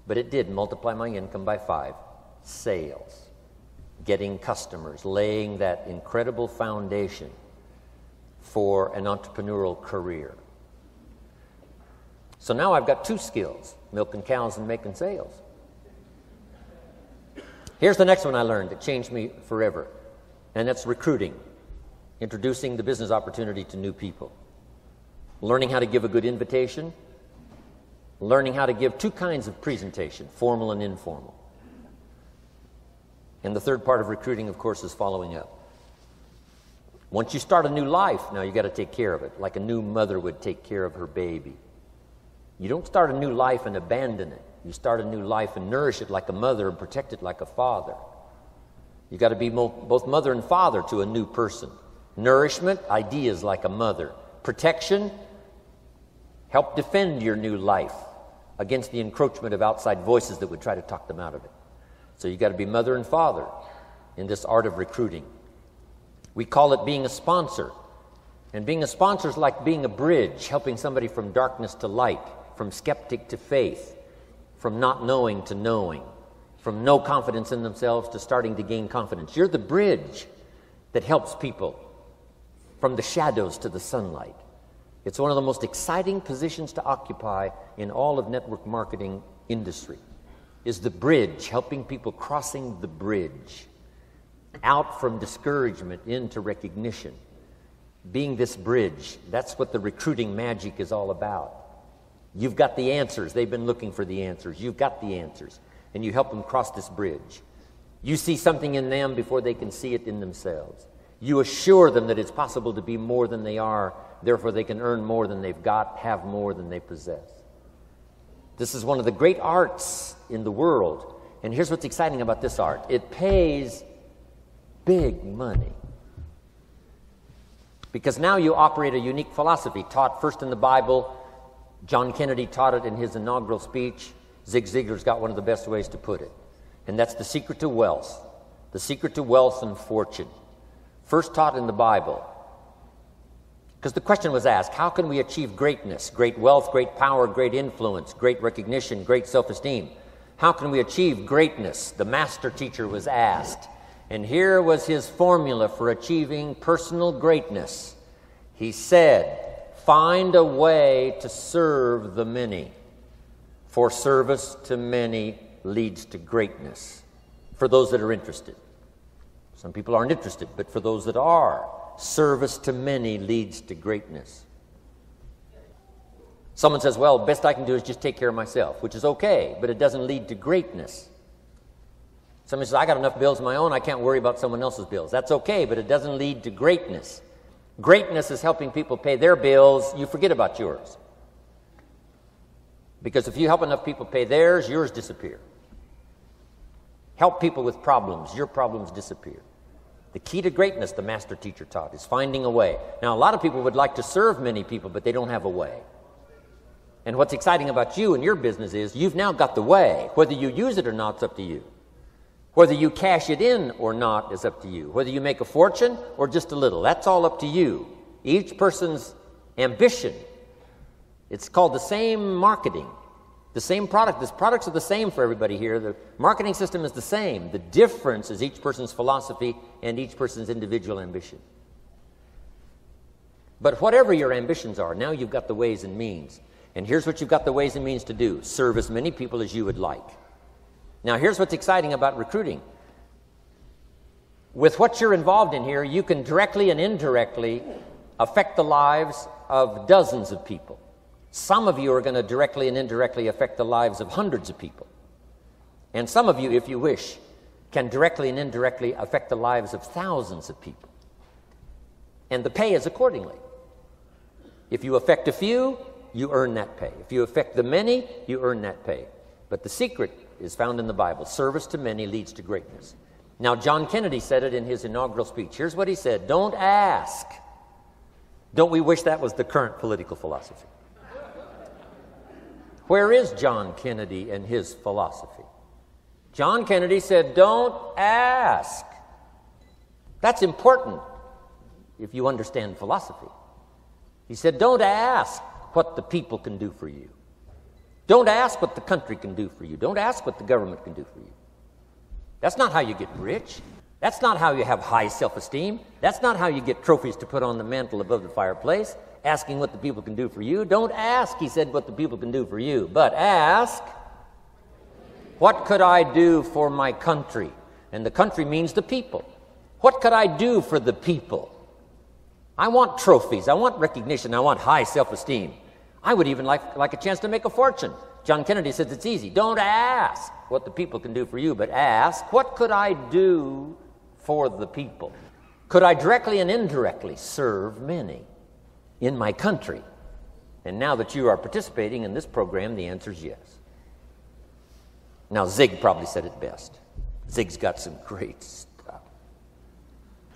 but it did multiply my income by 5. Sales, getting customers, laying that incredible foundation for an entrepreneurial career. So now I've got 2 skills: milking cows and making sales. Here's the next one I learned that changed me forever, and that's recruiting, introducing the business opportunity to new people, learning how to give a good invitation, learning how to give 2 kinds of presentation, formal and informal. And the third part of recruiting, of course, is following up. Once you start a new life, now you got to take care of it, like a new mother would take care of her baby. You don't start a new life and abandon it. You start a new life and nourish it like a mother and protect it like a father. You got to be both mother and father to a new person. Nourishment, ideas like a mother. Protection, help defend your new life against the encroachment of outside voices that would try to talk them out of it. So you got to be mother and father in this art of recruiting. We call it being a sponsor. And being a sponsor is like being a bridge, helping somebody from darkness to light, from skeptic to faith, from not knowing to knowing, from no confidence in themselves to starting to gain confidence. You're the bridge that helps people from the shadows to the sunlight. It's one of the most exciting positions to occupy in all of network marketing industry, is the bridge, helping people crossing the bridge out from discouragement into recognition. Being this bridge, that's what the recruiting magic is all about. You've got the answers. They've been looking for the answers. You've got the answers, and you help them cross this bridge. You see something in them before they can see it in themselves. You assure them that it's possible to be more than they are, therefore they can earn more than they've got, have more than they possess. This is one of the great arts in the world, and here's what's exciting about this art. It pays big money. Because now you operate a unique philosophy taught first in the Bible. John Kennedy taught it in his inaugural speech. Zig Ziglar's got one of the best ways to put it. And that's the secret to wealth. The secret to wealth and fortune. First taught in the Bible. Because the question was asked, how can we achieve greatness, great wealth, great power, great influence, great recognition, great self-esteem? How can we achieve greatness? The master teacher was asked. And here was his formula for achieving personal greatness. He said, find a way to serve the many, for service to many leads to greatness. For those that are interested. Some people aren't interested, but for those that are, service to many leads to greatness. Someone says, well, best I can do is just take care of myself, which is okay, but it doesn't lead to greatness. Somebody says, I got enough bills of my own, I can't worry about someone else's bills. That's okay, but it doesn't lead to greatness. Greatness is helping people pay their bills. You forget about yours. Because if you help enough people pay theirs, yours disappear. Help people with problems, your problems disappear. The key to greatness, the master teacher taught, is finding a way. Now, a lot of people would like to serve many people, but they don't have a way. And what's exciting about you and your business is you've now got the way. Whether you use it or not, it's up to you. Whether you cash it in or not is up to you. Whether you make a fortune or just a little, that's all up to you. Each person's ambition, it's called the same marketing, the same product. The products are the same for everybody here. The marketing system is the same. The difference is each person's philosophy and each person's individual ambition. But whatever your ambitions are, now you've got the ways and means. And here's what you've got the ways and means to do. Serve as many people as you would like. Now, here's what's exciting about recruiting. With what you're involved in here, you can directly and indirectly affect the lives of dozens of people. Some of you are going to directly and indirectly affect the lives of hundreds of people. And some of you, if you wish, can directly and indirectly affect the lives of thousands of people. And the pay is accordingly. If you affect a few, you earn that pay. If you affect the many, you earn that pay. But the secret is found in the Bible. Service to many leads to greatness. Now, John Kennedy said it in his inaugural speech. Here's what he said: don't ask. Don't we wish that was the current political philosophy? Where is John Kennedy and his philosophy? John Kennedy said, don't ask. That's important if you understand philosophy. He said, don't ask what the people can do for you. Don't ask what the country can do for you. Don't ask what the government can do for you. That's not how you get rich. That's not how you have high self-esteem. That's not how you get trophies to put on the mantle above the fireplace, asking what the people can do for you. Don't ask, he said, what the people can do for you, but ask, what could I do for my country? And the country means the people. What could I do for the people? I want trophies. I want recognition. I want high self-esteem. I would even like a chance to make a fortune. John Kennedy says it's easy. Don't ask what the people can do for you, but ask, what could I do for the people? Could I directly and indirectly serve many in my country? And now that you are participating in this program, the answer is yes. Now, Zig probably said it best. Zig's got some great stuff.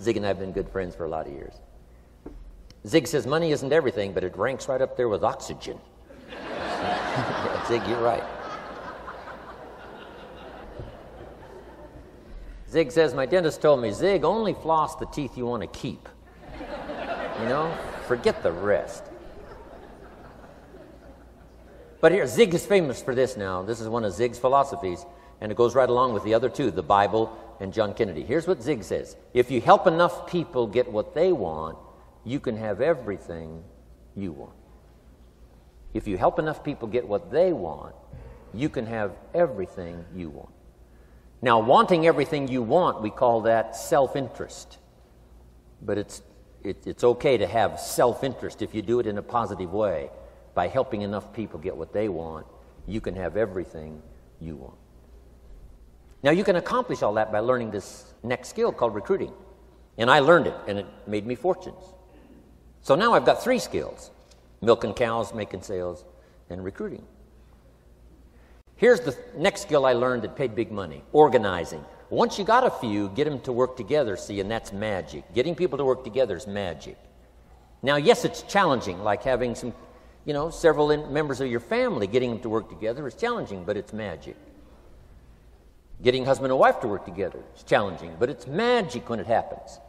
Zig and I have been good friends for a lot of years. Zig says money isn't everything, but it ranks right up there with oxygen. Zig, you're right. Zig says, my dentist told me, Zig, only floss the teeth you want to keep. You know, forget the rest. But here, Zig is famous for this now. This is one of Zig's philosophies, and it goes right along with the other two, the Bible and John Kennedy. Here's what Zig says: if you help enough people get what they want, you can have everything you want. If you help enough people get what they want, you can have everything you want. Now, wanting everything you want, we call that self-interest. But it's okay to have self-interest if you do it in a positive way. By helping enough people get what they want, you can have everything you want. Now, you can accomplish all that by learning this next skill called recruiting. And I learned it, and it made me fortunes. So now I've got 3 skills: milking cows, making sales, and recruiting. Here's the next skill I learned that paid big money: organizing. Once you got a few, get them to work together, see, and that's magic. Getting people to work together is magic. Now, yes, it's challenging, like having several members of your family. Getting them to work together is challenging, but it's magic. Getting husband and wife to work together is challenging, but it's magic when it happens.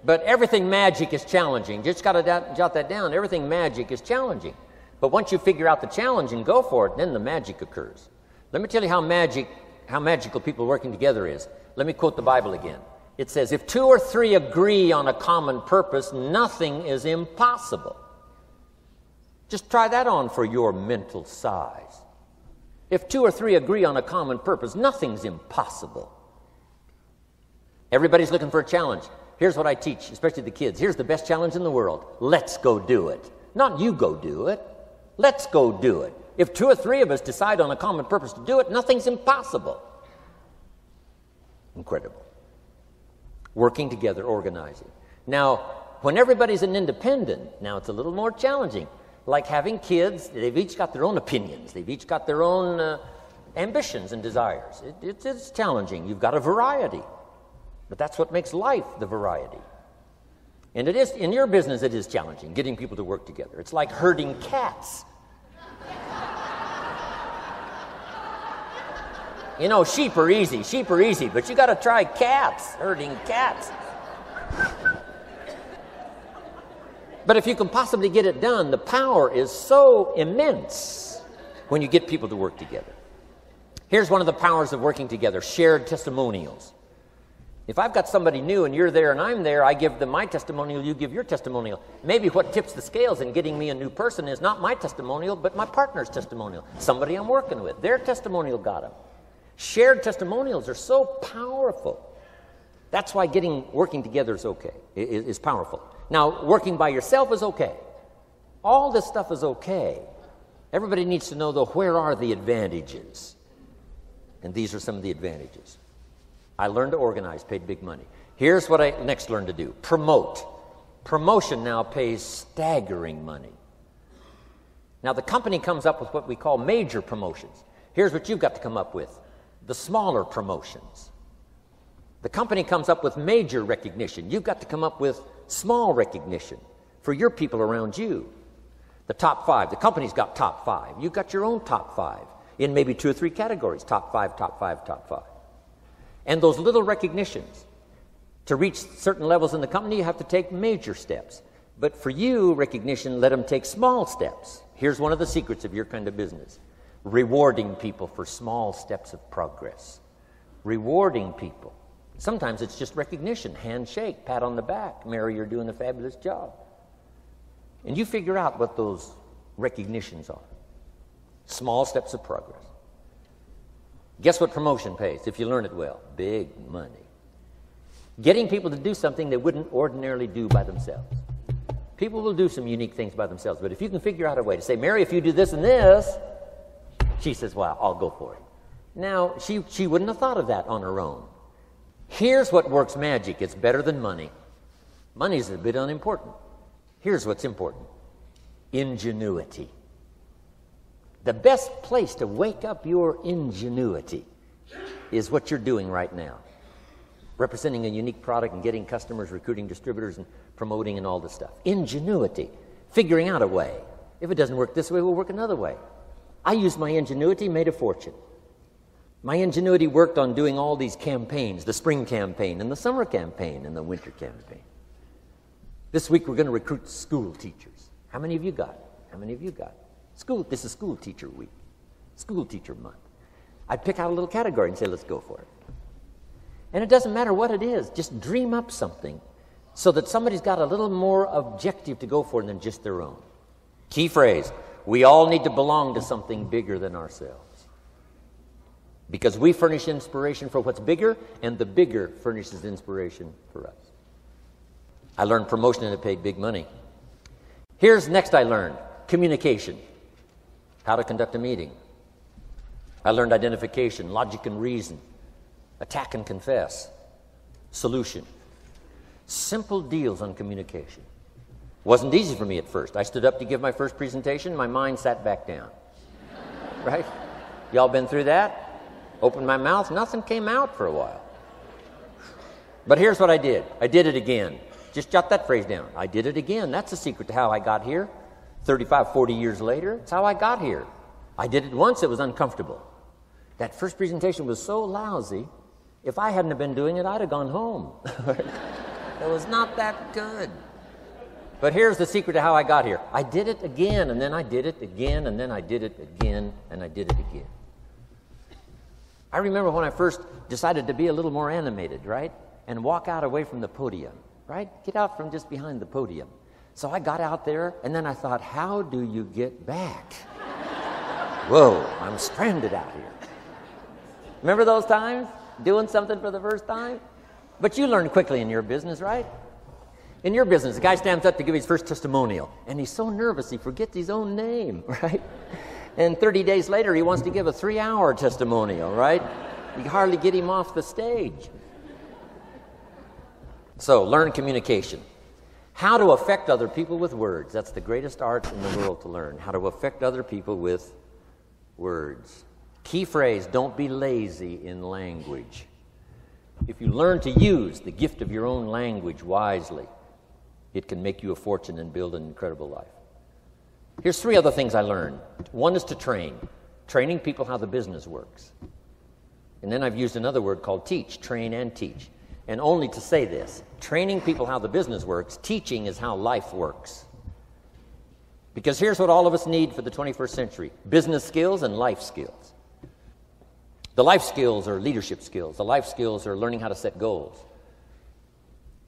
But everything magic is challenging. Just got to jot that down. Everything magic is challenging. But once you figure out the challenge and go for it, then the magic occurs. Let me tell you how magical people working together is. Let me quote the Bible again. It says, if 2 or 3 agree on a common purpose, nothing is impossible. Just try that on for your mental size. If 2 or 3 agree on a common purpose, nothing's impossible. Everybody's looking for a challenge. Here's what I teach, especially the kids. Here's the best challenge in the world. Let's go do it. Not you go do it. Let's go do it. If 2 or 3 of us decide on a common purpose to do it, nothing's impossible. Incredible. Working together, organizing. Now, when everybody's an independent, now it's a little more challenging. Like having kids, they've each got their own opinions. They've each got their own ambitions and desires. It's challenging. You've got a variety. But that's what makes life the variety. And it is, in your business, it is challenging, getting people to work together. It's like herding cats. You know, sheep are easy, but you got to try cats, herding cats. But if you can possibly get it done, the power is so immense when you get people to work together. Here's one of the powers of working together, shared testimonials. If I've got somebody new and you're there and I'm there, I give them my testimonial, you give your testimonial. Maybe what tips the scales in getting me a new person is not my testimonial, but my partner's testimonial. Somebody I'm working with, their testimonial got them. Shared testimonials are so powerful. That's why working together is okay, is powerful. Now, working by yourself is okay. All this stuff is okay. Everybody needs to know, though, where are the advantages? And these are some of the advantages. I learned to organize, paid big money. Here's what I next learned to do. Promote. Promotion now pays staggering money. Now, the company comes up with what we call major promotions. Here's what you've got to come up with. The smaller promotions. The company comes up with major recognition. You've got to come up with small recognition for your people around you. The top 5. The company's got top 5. You've got your own top 5 in maybe 2 or 3 categories. Top 5, top 5, top 5. And those little recognitions, to reach certain levels in the company, you have to take major steps. But for you, recognition, let them take small steps. Here's one of the secrets of your kind of business. Rewarding people for small steps of progress. Rewarding people. Sometimes it's just recognition, handshake, pat on the back. Mary, you're doing a fabulous job. And you figure out what those recognitions are. Small steps of progress. Guess what promotion pays if you learn it well? Big money. Getting people to do something they wouldn't ordinarily do by themselves. People will do some unique things by themselves, but if you can figure out a way to say, Mary, if you do this and this, she says, well, I'll go for it. Now, she wouldn't have thought of that on her own. Here's what works magic. It's better than money. Money's a bit unimportant. Here's what's important. Ingenuity. The best place to wake up your ingenuity is what you're doing right now. Representing a unique product and getting customers, recruiting distributors, and promoting and all this stuff. Ingenuity. Figuring out a way. If it doesn't work this way, we'll work another way. I used my ingenuity, made a fortune. My ingenuity worked on doing all these campaigns, the spring campaign and the summer campaign and the winter campaign. This week we're going to recruit school teachers. How many of you got? How many of you got? This is school teacher week, school teacher month. I'd pick out a little category and say, let's go for it. And it doesn't matter what it is, just dream up something so that somebody's got a little more objective to go for than just their own. Key phrase, we all need to belong to something bigger than ourselves. Because we furnish inspiration for what's bigger, and the bigger furnishes inspiration for us. I learned promotion and it paid big money. Here's next I learned, communication. How to conduct a meeting. I learned identification, logic and reason, attack and confess, solution. Simple deals on communication. Wasn't easy for me at first. I stood up to give my first presentation, my mind sat back down. Right? Y'all been through that? Opened my mouth, nothing came out for a while. But here's what I did. I did it again. Just jot that phrase down. I did it again. That's the secret to how I got here. 35, 40 years later, it's how I got here. I did it once, it was uncomfortable. That first presentation was so lousy, if I hadn't have been doing it, I'd have gone home. It was not that good. But here's the secret to how I got here. I did it again, and then I did it again, and then I did it again, and I did it again. I remember when I first decided to be a little more animated, right? And walk out away from the podium, right? Get out from just behind the podium. So I got out there, and then I thought, how do you get back? Whoa, I'm stranded out here. Remember those times? Doing something for the first time? But you learn quickly in your business, right? In your business, the guy stands up to give his first testimonial, and he's so nervous he forgets his own name, right? And 30 days later, he wants to give a 3-hour testimonial, right? You hardly get him off the stage. So, learn communication. How to affect other people with words. That's the greatest art in the world to learn. How to affect other people with words. Key phrase, don't be lazy in language. If you learn to use the gift of your own language wisely, it can make you a fortune and build an incredible life. Here's 3 other things I learned. One is to train. Training people how the business works. And then I've used another word called teach, train and teach. And only to say this, training people how the business works, teaching is how life works. Because here's what all of us need for the 21st century: business skills and life skills. The life skills are leadership skills. The life skills are learning how to set goals.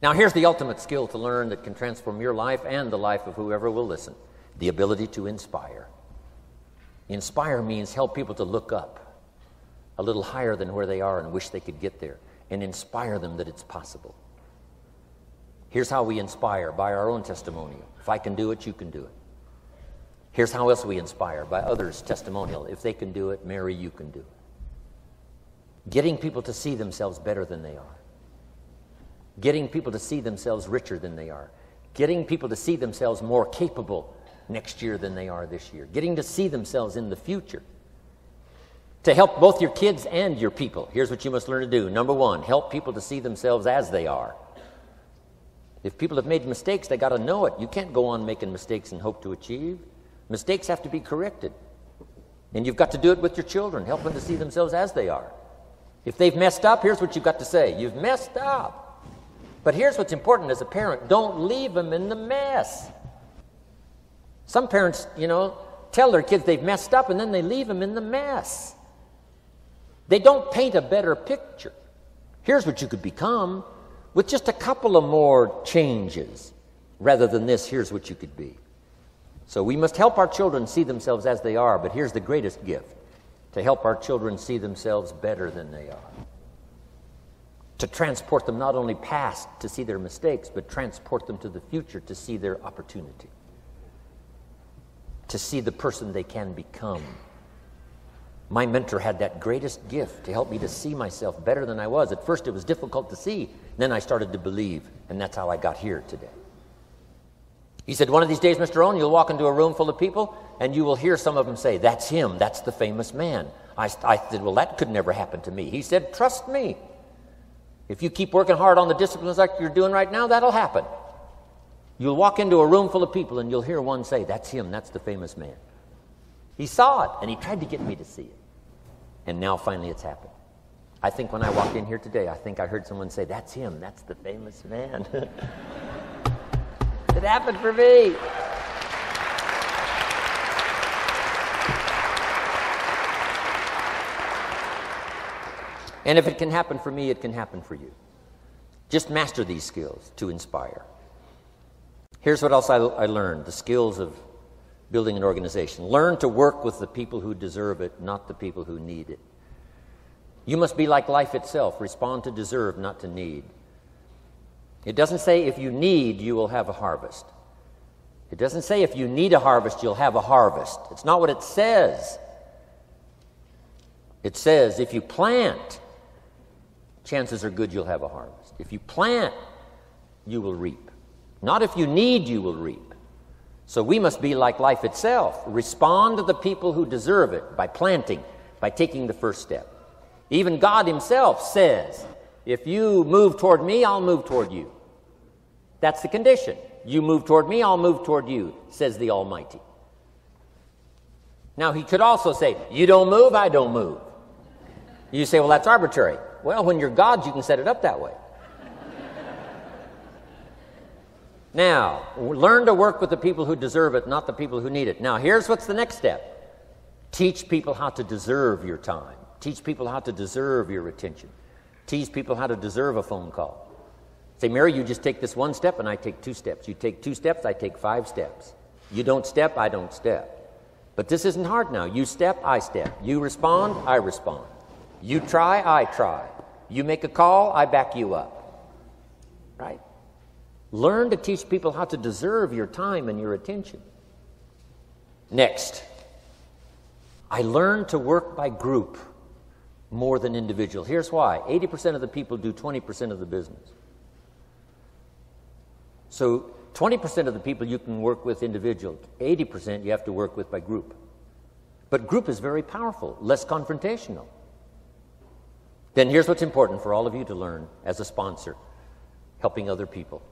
Now here's the ultimate skill to learn that can transform your life and the life of whoever will listen: the ability to inspire. Inspire means help people to look up a little higher than where they are and wish they could get there, and inspire them that it's possible. Here's how we inspire: by our own testimonial. If I can do it, you can do it. Here's how else we inspire: by others' testimonial. If they can do it, Mary, you can do it. Getting people to see themselves better than they are. Getting people to see themselves richer than they are. Getting people to see themselves more capable next year than they are this year. Getting to see themselves in the future. To help both your kids and your people, here's what you must learn to do. Number 1, help people to see themselves as they are. If people have made mistakes, they got to know it. You can't go on making mistakes and hope to achieve. Mistakes have to be corrected. And you've got to do it with your children. Help them to see themselves as they are. If they've messed up, here's what you've got to say: you've messed up. But here's what's important as a parent: don't leave them in the mess. Some parents, tell their kids they've messed up and then they leave them in the mess. They don't paint a better picture. Here's what you could become with just a couple of more changes. Rather than this, here's what you could be. So we must help our children see themselves as they are, but here's the greatest gift: to help our children see themselves better than they are. To transport them not only past to see their mistakes, but transport them to the future to see their opportunity. To see the person they can become. My mentor had that greatest gift to help me to see myself better than I was. At first it was difficult to see. Then I started to believe, and that's how I got here today. He said, one of these days, Mr. Rohn, you'll walk into a room full of people, and you will hear some of them say, that's him, that's the famous man. I said, well, that could never happen to me. He said, trust me. If you keep working hard on the disciplines like you're doing right now, that'll happen. You'll walk into a room full of people, and you'll hear one say, that's him, that's the famous man. He saw it, and he tried to get me to see it. And now finally it's happened. I think when I walked in here today, I think I heard someone say, that's him, that's the famous man. It happened for me. And if it can happen for me, it can happen for you. Just master these skills to inspire. Here's what else I learned: the skills of building an organization. Learn to work with the people who deserve it, not the people who need it. You must be like life itself. Respond to deserve, not to need. It doesn't say if you need, you will have a harvest. It doesn't say if you need a harvest, you'll have a harvest. It's not what it says. It says if you plant, chances are good you'll have a harvest. If you plant, you will reap. Not if you need, you will reap. So we must be like life itself. Respond to the people who deserve it by planting, by taking the first step. Even God himself says, if you move toward me, I'll move toward you. That's the condition. You move toward me, I'll move toward you, says the Almighty. Now, he could also say, you don't move, I don't move. You say, well, that's arbitrary. Well, when you're God, you can set it up that way. Now, learn to work with the people who deserve it, not the people who need it. Now, here's what's the next step. Teach people how to deserve your time. Teach people how to deserve your attention. Teach people how to deserve a phone call. Say, Mary, you just take this one step and I take 2 steps. You take 2 steps, I take 5 steps. You don't step, I don't step. But this isn't hard now. You step, I step. You respond, I respond. You try, I try. You make a call, I back you up. Right? Learn to teach people how to deserve your time and your attention. Next, I learned to work by group more than individual. Here's why. 80% of the people do 20% of the business. So 20% of the people you can work with individual. 80% you have to work with by group. But group is very powerful, less confrontational. Then here's what's important for all of you to learn as a sponsor, helping other people.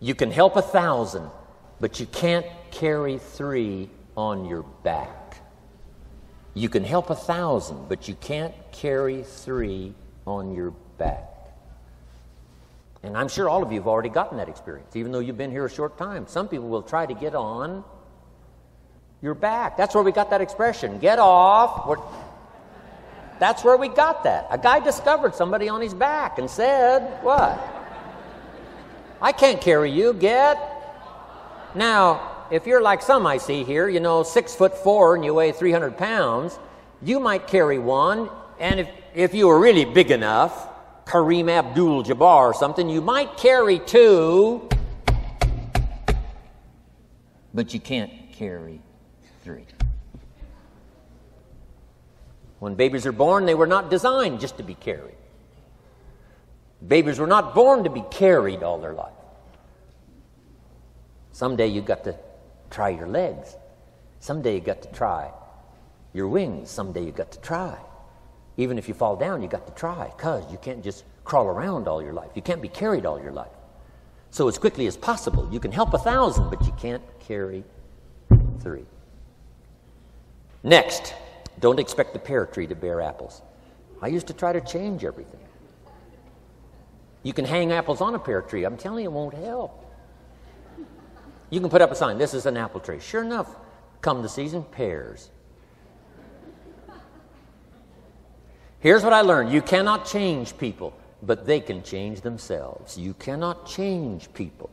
You can help 1,000, but you can't carry 3 on your back. You can help 1,000, but you can't carry 3 on your back. And I'm sure all of you have already gotten that experience, even though you've been here a short time. Some people will try to get on your back. That's where we got that expression, get off. That's where we got that. A guy discovered somebody on his back and said, what? I can't carry you, get. Now, if you're like some I see here, 6'4" and you weigh 300 pounds, you might carry one, and if you were really big enough, Kareem Abdul-Jabbar or something, you might carry 2, but you can't carry 3. When babies are born, they were not designed just to be carried. Babies were not born to be carried all their life. Someday you got to try your legs. Someday you got to try your wings. Someday you got to try. Even if you fall down, you got to try, because you can't just crawl around all your life. You can't be carried all your life. So as quickly as possible, you can help 1,000, but you can't carry 3. Next, don't expect the pear tree to bear apples. I used to try to change everything. You can hang apples on a pear tree. I'm telling you, it won't help. You can put up a sign, this is an apple tree. Sure enough, come the season, pears. Here's what I learned. You cannot change people, but they can change themselves. You cannot change people,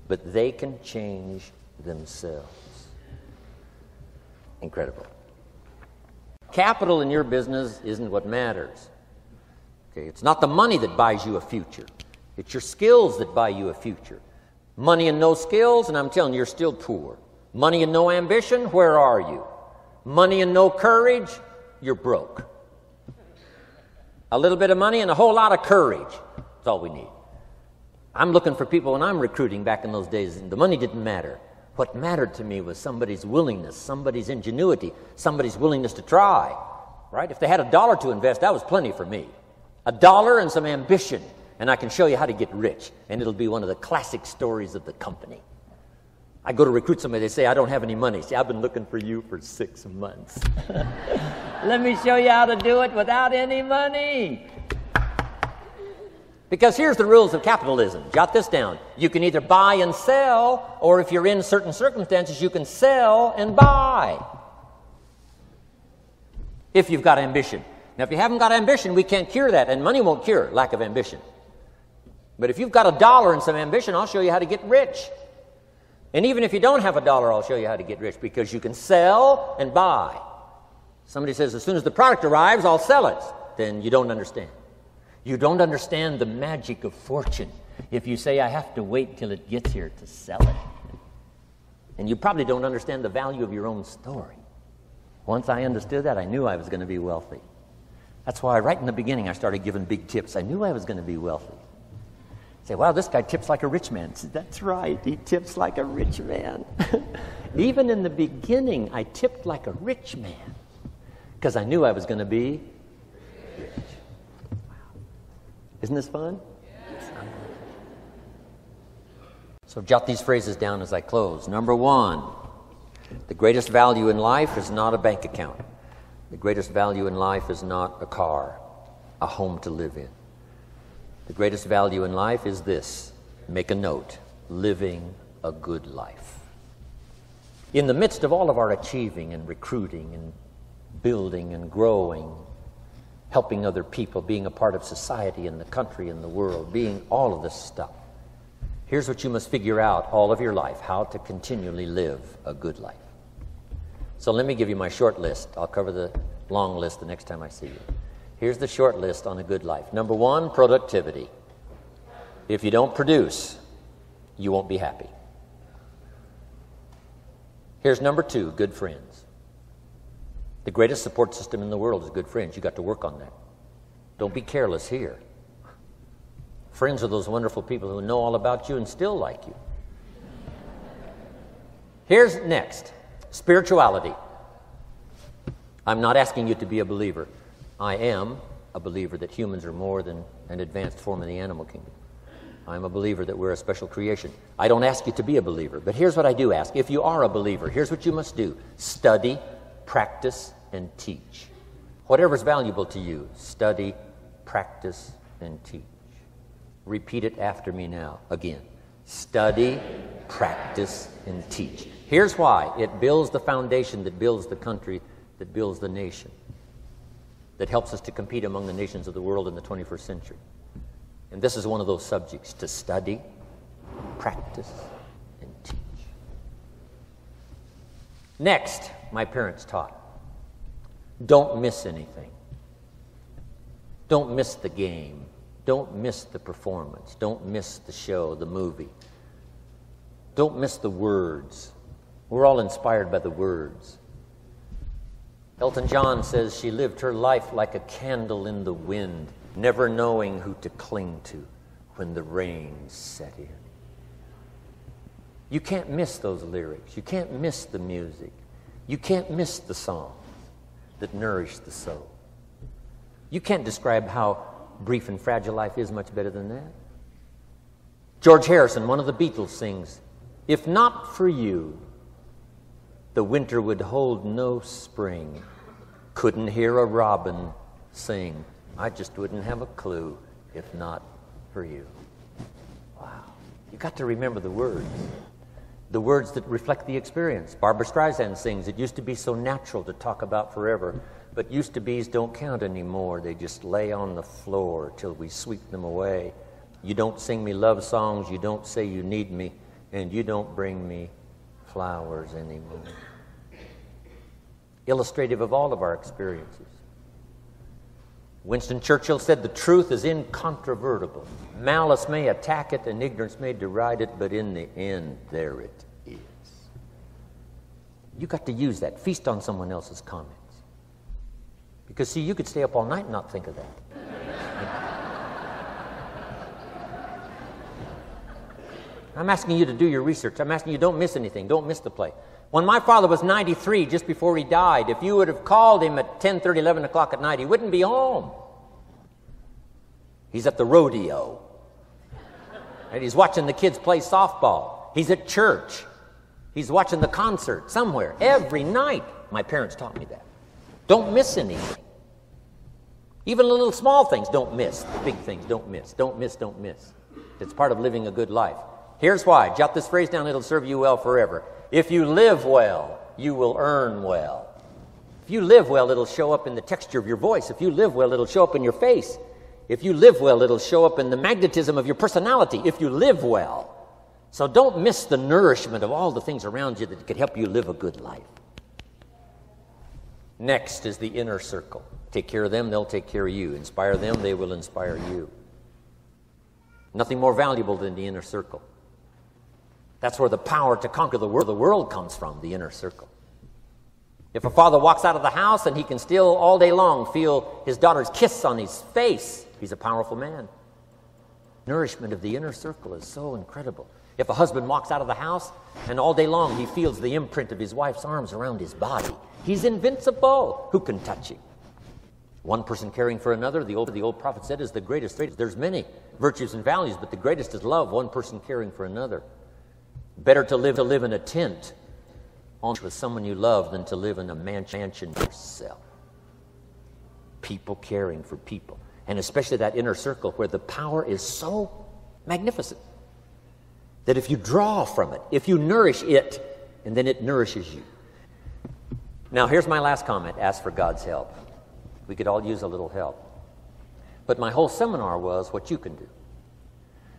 but they can change themselves. Incredible. Capital in your business isn't what matters. Okay, it's not the money that buys you a future. It's your skills that buy you a future. Money and no skills, and I'm telling you, you're still poor. Money and no ambition, where are you? Money and no courage, you're broke. A little bit of money and a whole lot of courage. That's all we need. I'm looking for people when I'm recruiting back in those days, and the money didn't matter. What mattered to me was somebody's willingness, somebody's ingenuity, somebody's willingness to try. Right? If they had $1 to invest, that was plenty for me. $1 and some ambition, and I can show you how to get rich, and it'll be one of the classic stories of the company. I go to recruit somebody, they say, I don't have any money. See, I've been looking for you for 6 months. Let me show you how to do it without any money. Because here's the rules of capitalism. Jot this down. You can either buy and sell, or if you're in certain circumstances, you can sell and buy. If you've got ambition. Now, if you haven't got ambition, we can't cure that, and money won't cure lack of ambition. But if you've got $1 and some ambition, I'll show you how to get rich. And even if you don't have $1, I'll show you how to get rich, because you can sell and buy. Somebody says, as soon as the product arrives, I'll sell it. Then you don't understand. You don't understand the magic of fortune if you say, I have to wait till it gets here to sell it. And you probably don't understand the value of your own story. Once I understood that, I knew I was going to be wealthy. That's why right in the beginning I started giving big tips. I knew I was going to be wealthy. Say, wow, this guy tips like a rich man. Say, that's right, he tips like a rich man. Even in the beginning, I tipped like a rich man because I knew I was going to be rich. Wow. Isn't this fun? Yes. So jot these phrases down as I close. Number 1, the greatest value in life is not a bank account. The greatest value in life is not a car, a home to live in. The greatest value in life is this. Make a note. Living a good life. In the midst of all of our achieving and recruiting and building and growing, helping other people, being a part of society and the country and the world, being all of this stuff, here's what you must figure out all of your life, how to continually live a good life. So let me give you my short list. I'll cover the long list the next time I see you. Here's the short list on a good life. Number 1, productivity. If you don't produce, you won't be happy. Here's number 2, good friends. The greatest support system in the world is good friends. You got to work on that. Don't be careless here. Friends are those wonderful people who know all about you and still like you. Here's next, spirituality. I'm not asking you to be a believer. I am, a believer that humans are more than an advanced form of the animal kingdom. I'm a believer that we're a special creation. I don't ask you to be a believer, but here's what I do ask. If you are a believer, here's what you must do. Study, practice, and teach. Whatever's valuable to you, study, practice, and teach. Repeat it after me now, again. Study, practice, and teach. Here's why. It builds the foundation that builds the country, that builds the nation, that helps us to compete among the nations of the world in the 21st century. And this is one of those subjects, to study, practice, and teach. Next, my parents taught, don't miss anything. Don't miss the game. Don't miss the performance. Don't miss the show, the movie. Don't miss the words. We're all inspired by the words. Elton John says she lived her life like a candle in the wind, never knowing who to cling to when the rain set in. You can't miss those lyrics. You can't miss the music. You can't miss the songs that nourish the soul. You can't describe how brief and fragile life is much better than that. George Harrison, one of the Beatles, sings, "If not for you, the winter would hold no spring. Couldn't hear a robin sing. I just wouldn't have a clue if not for you." Wow. You got to remember the words that reflect the experience. Barbra Streisand sings, "It used to be so natural to talk about forever, but used to be's don't count anymore. They just lay on the floor till we sweep them away. You don't sing me love songs, you don't say you need me, and you don't bring me flowers anymore." Illustrative of all of our experiences. Winston Churchill said, "The truth is incontrovertible. Malice may attack it and ignorance may deride it, but in the end, there it is." You got to use that. Feast on someone else's comments. Because, see, you could stay up all night and not think of that. I'm asking you to do your research. I'm asking you, don't miss anything. Don't miss the play. When my father was 93, just before he died, if you would have called him at 10:30, 11 o'clock at night, he wouldn't be home. He's at the rodeo. And he's watching the kids play softball. He's at church. He's watching the concert somewhere. Every night. My parents taught me that. Don't miss anything. Even the little small things, don't miss. The big things, don't miss. Don't miss, don't miss. It's part of living a good life. Here's why. Jot this phrase down. It'll serve you well forever. If you live well, you will earn well. If you live well, it'll show up in the texture of your voice. If you live well, it'll show up in your face. If you live well, it'll show up in the magnetism of your personality. If you live well. So don't miss the nourishment of all the things around you that could help you live a good life. Next is the inner circle. Take care of them, they'll take care of you. Inspire them, they will inspire you. Nothing more valuable than the inner circle. That's where the power to conquer the world comes from, the inner circle. If a father walks out of the house and he can still all day long feel his daughter's kiss on his face, he's a powerful man. Nourishment of the inner circle is so incredible. If a husband walks out of the house and all day long he feels the imprint of his wife's arms around his body, he's invincible. Who can touch him? One person caring for another, the old prophet said, is the greatest. There's many virtues and values, but the greatest is love, one person caring for another. Better to live in a tent with someone you love than to live in a mansion yourself. People caring for people. And especially that inner circle where the power is so magnificent that if you draw from it, if you nourish it, and then it nourishes you. Now, here's my last comment. Ask for God's help. We could all use a little help. But my whole seminar was what you can do.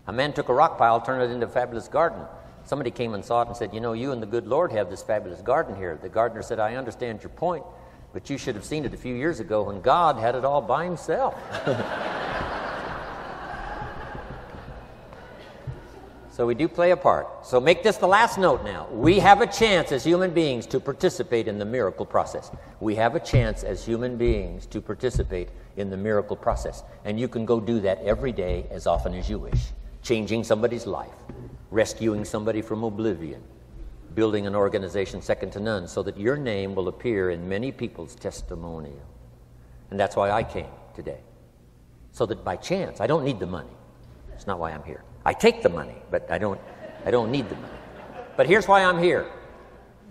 A man took a rock pile, turned it into a fabulous garden. Somebody came and saw it and said, "You know, you and the good Lord have this fabulous garden here." The gardener said, "I understand your point, but you should have seen it a few years ago when God had it all by himself." So we do play a part. So make this the last note now. We have a chance as human beings to participate in the miracle process. We have a chance as human beings to participate in the miracle process. And you can go do that every day as often as you wish. Changing somebody's life. Rescuing somebody from oblivion, building an organization second to none so that your name will appear in many people's testimonial. And that's why I came today. so that by chance, I don't need the money. It's not why I'm here. I take the money, but I don't need the money. But here's why I'm here.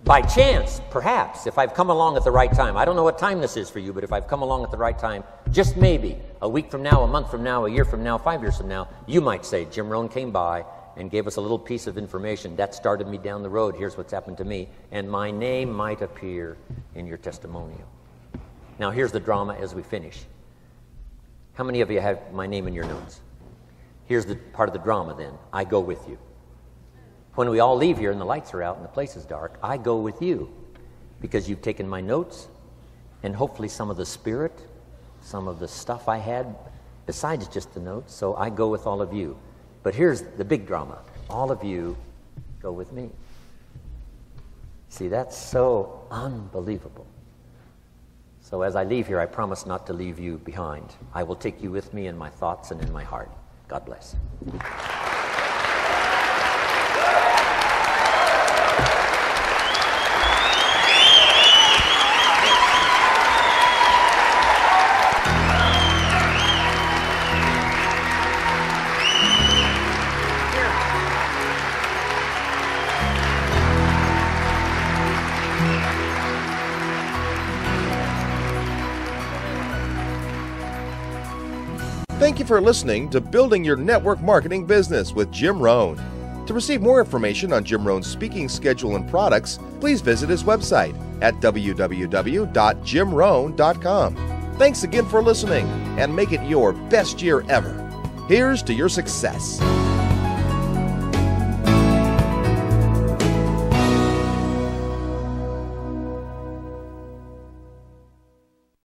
By chance, perhaps, if I've come along at the right time, I don't know what time this is for you, but if I've come along at the right time, just maybe, a week from now, a month from now, a year from now, 5 years from now, you might say, Jim Rohn came by and gave us a little piece of information. That started me down the road. Here's what's happened to me. And my name might appear in your testimonial. Now, here's the drama as we finish. How many of you have my name in your notes? Here's the part of the drama then. I go with you. When we all leave here and the lights are out and the place is dark, I go with you because you've taken my notes and hopefully some of the spirit, some of the stuff I had besides just the notes. So I go with all of you. But here's the big drama. All of you go with me. See, that's so unbelievable. So as I leave here, I promise not to leave you behind. I will take you with me in my thoughts and in my heart. God bless. Thank you for listening to Building Your Network Marketing Business with Jim Rohn. To receive more information on Jim Rohn's speaking schedule and products, please visit his website at www.jimrohn.com. Thanks again for listening, and make it your best year ever. Here's to your success.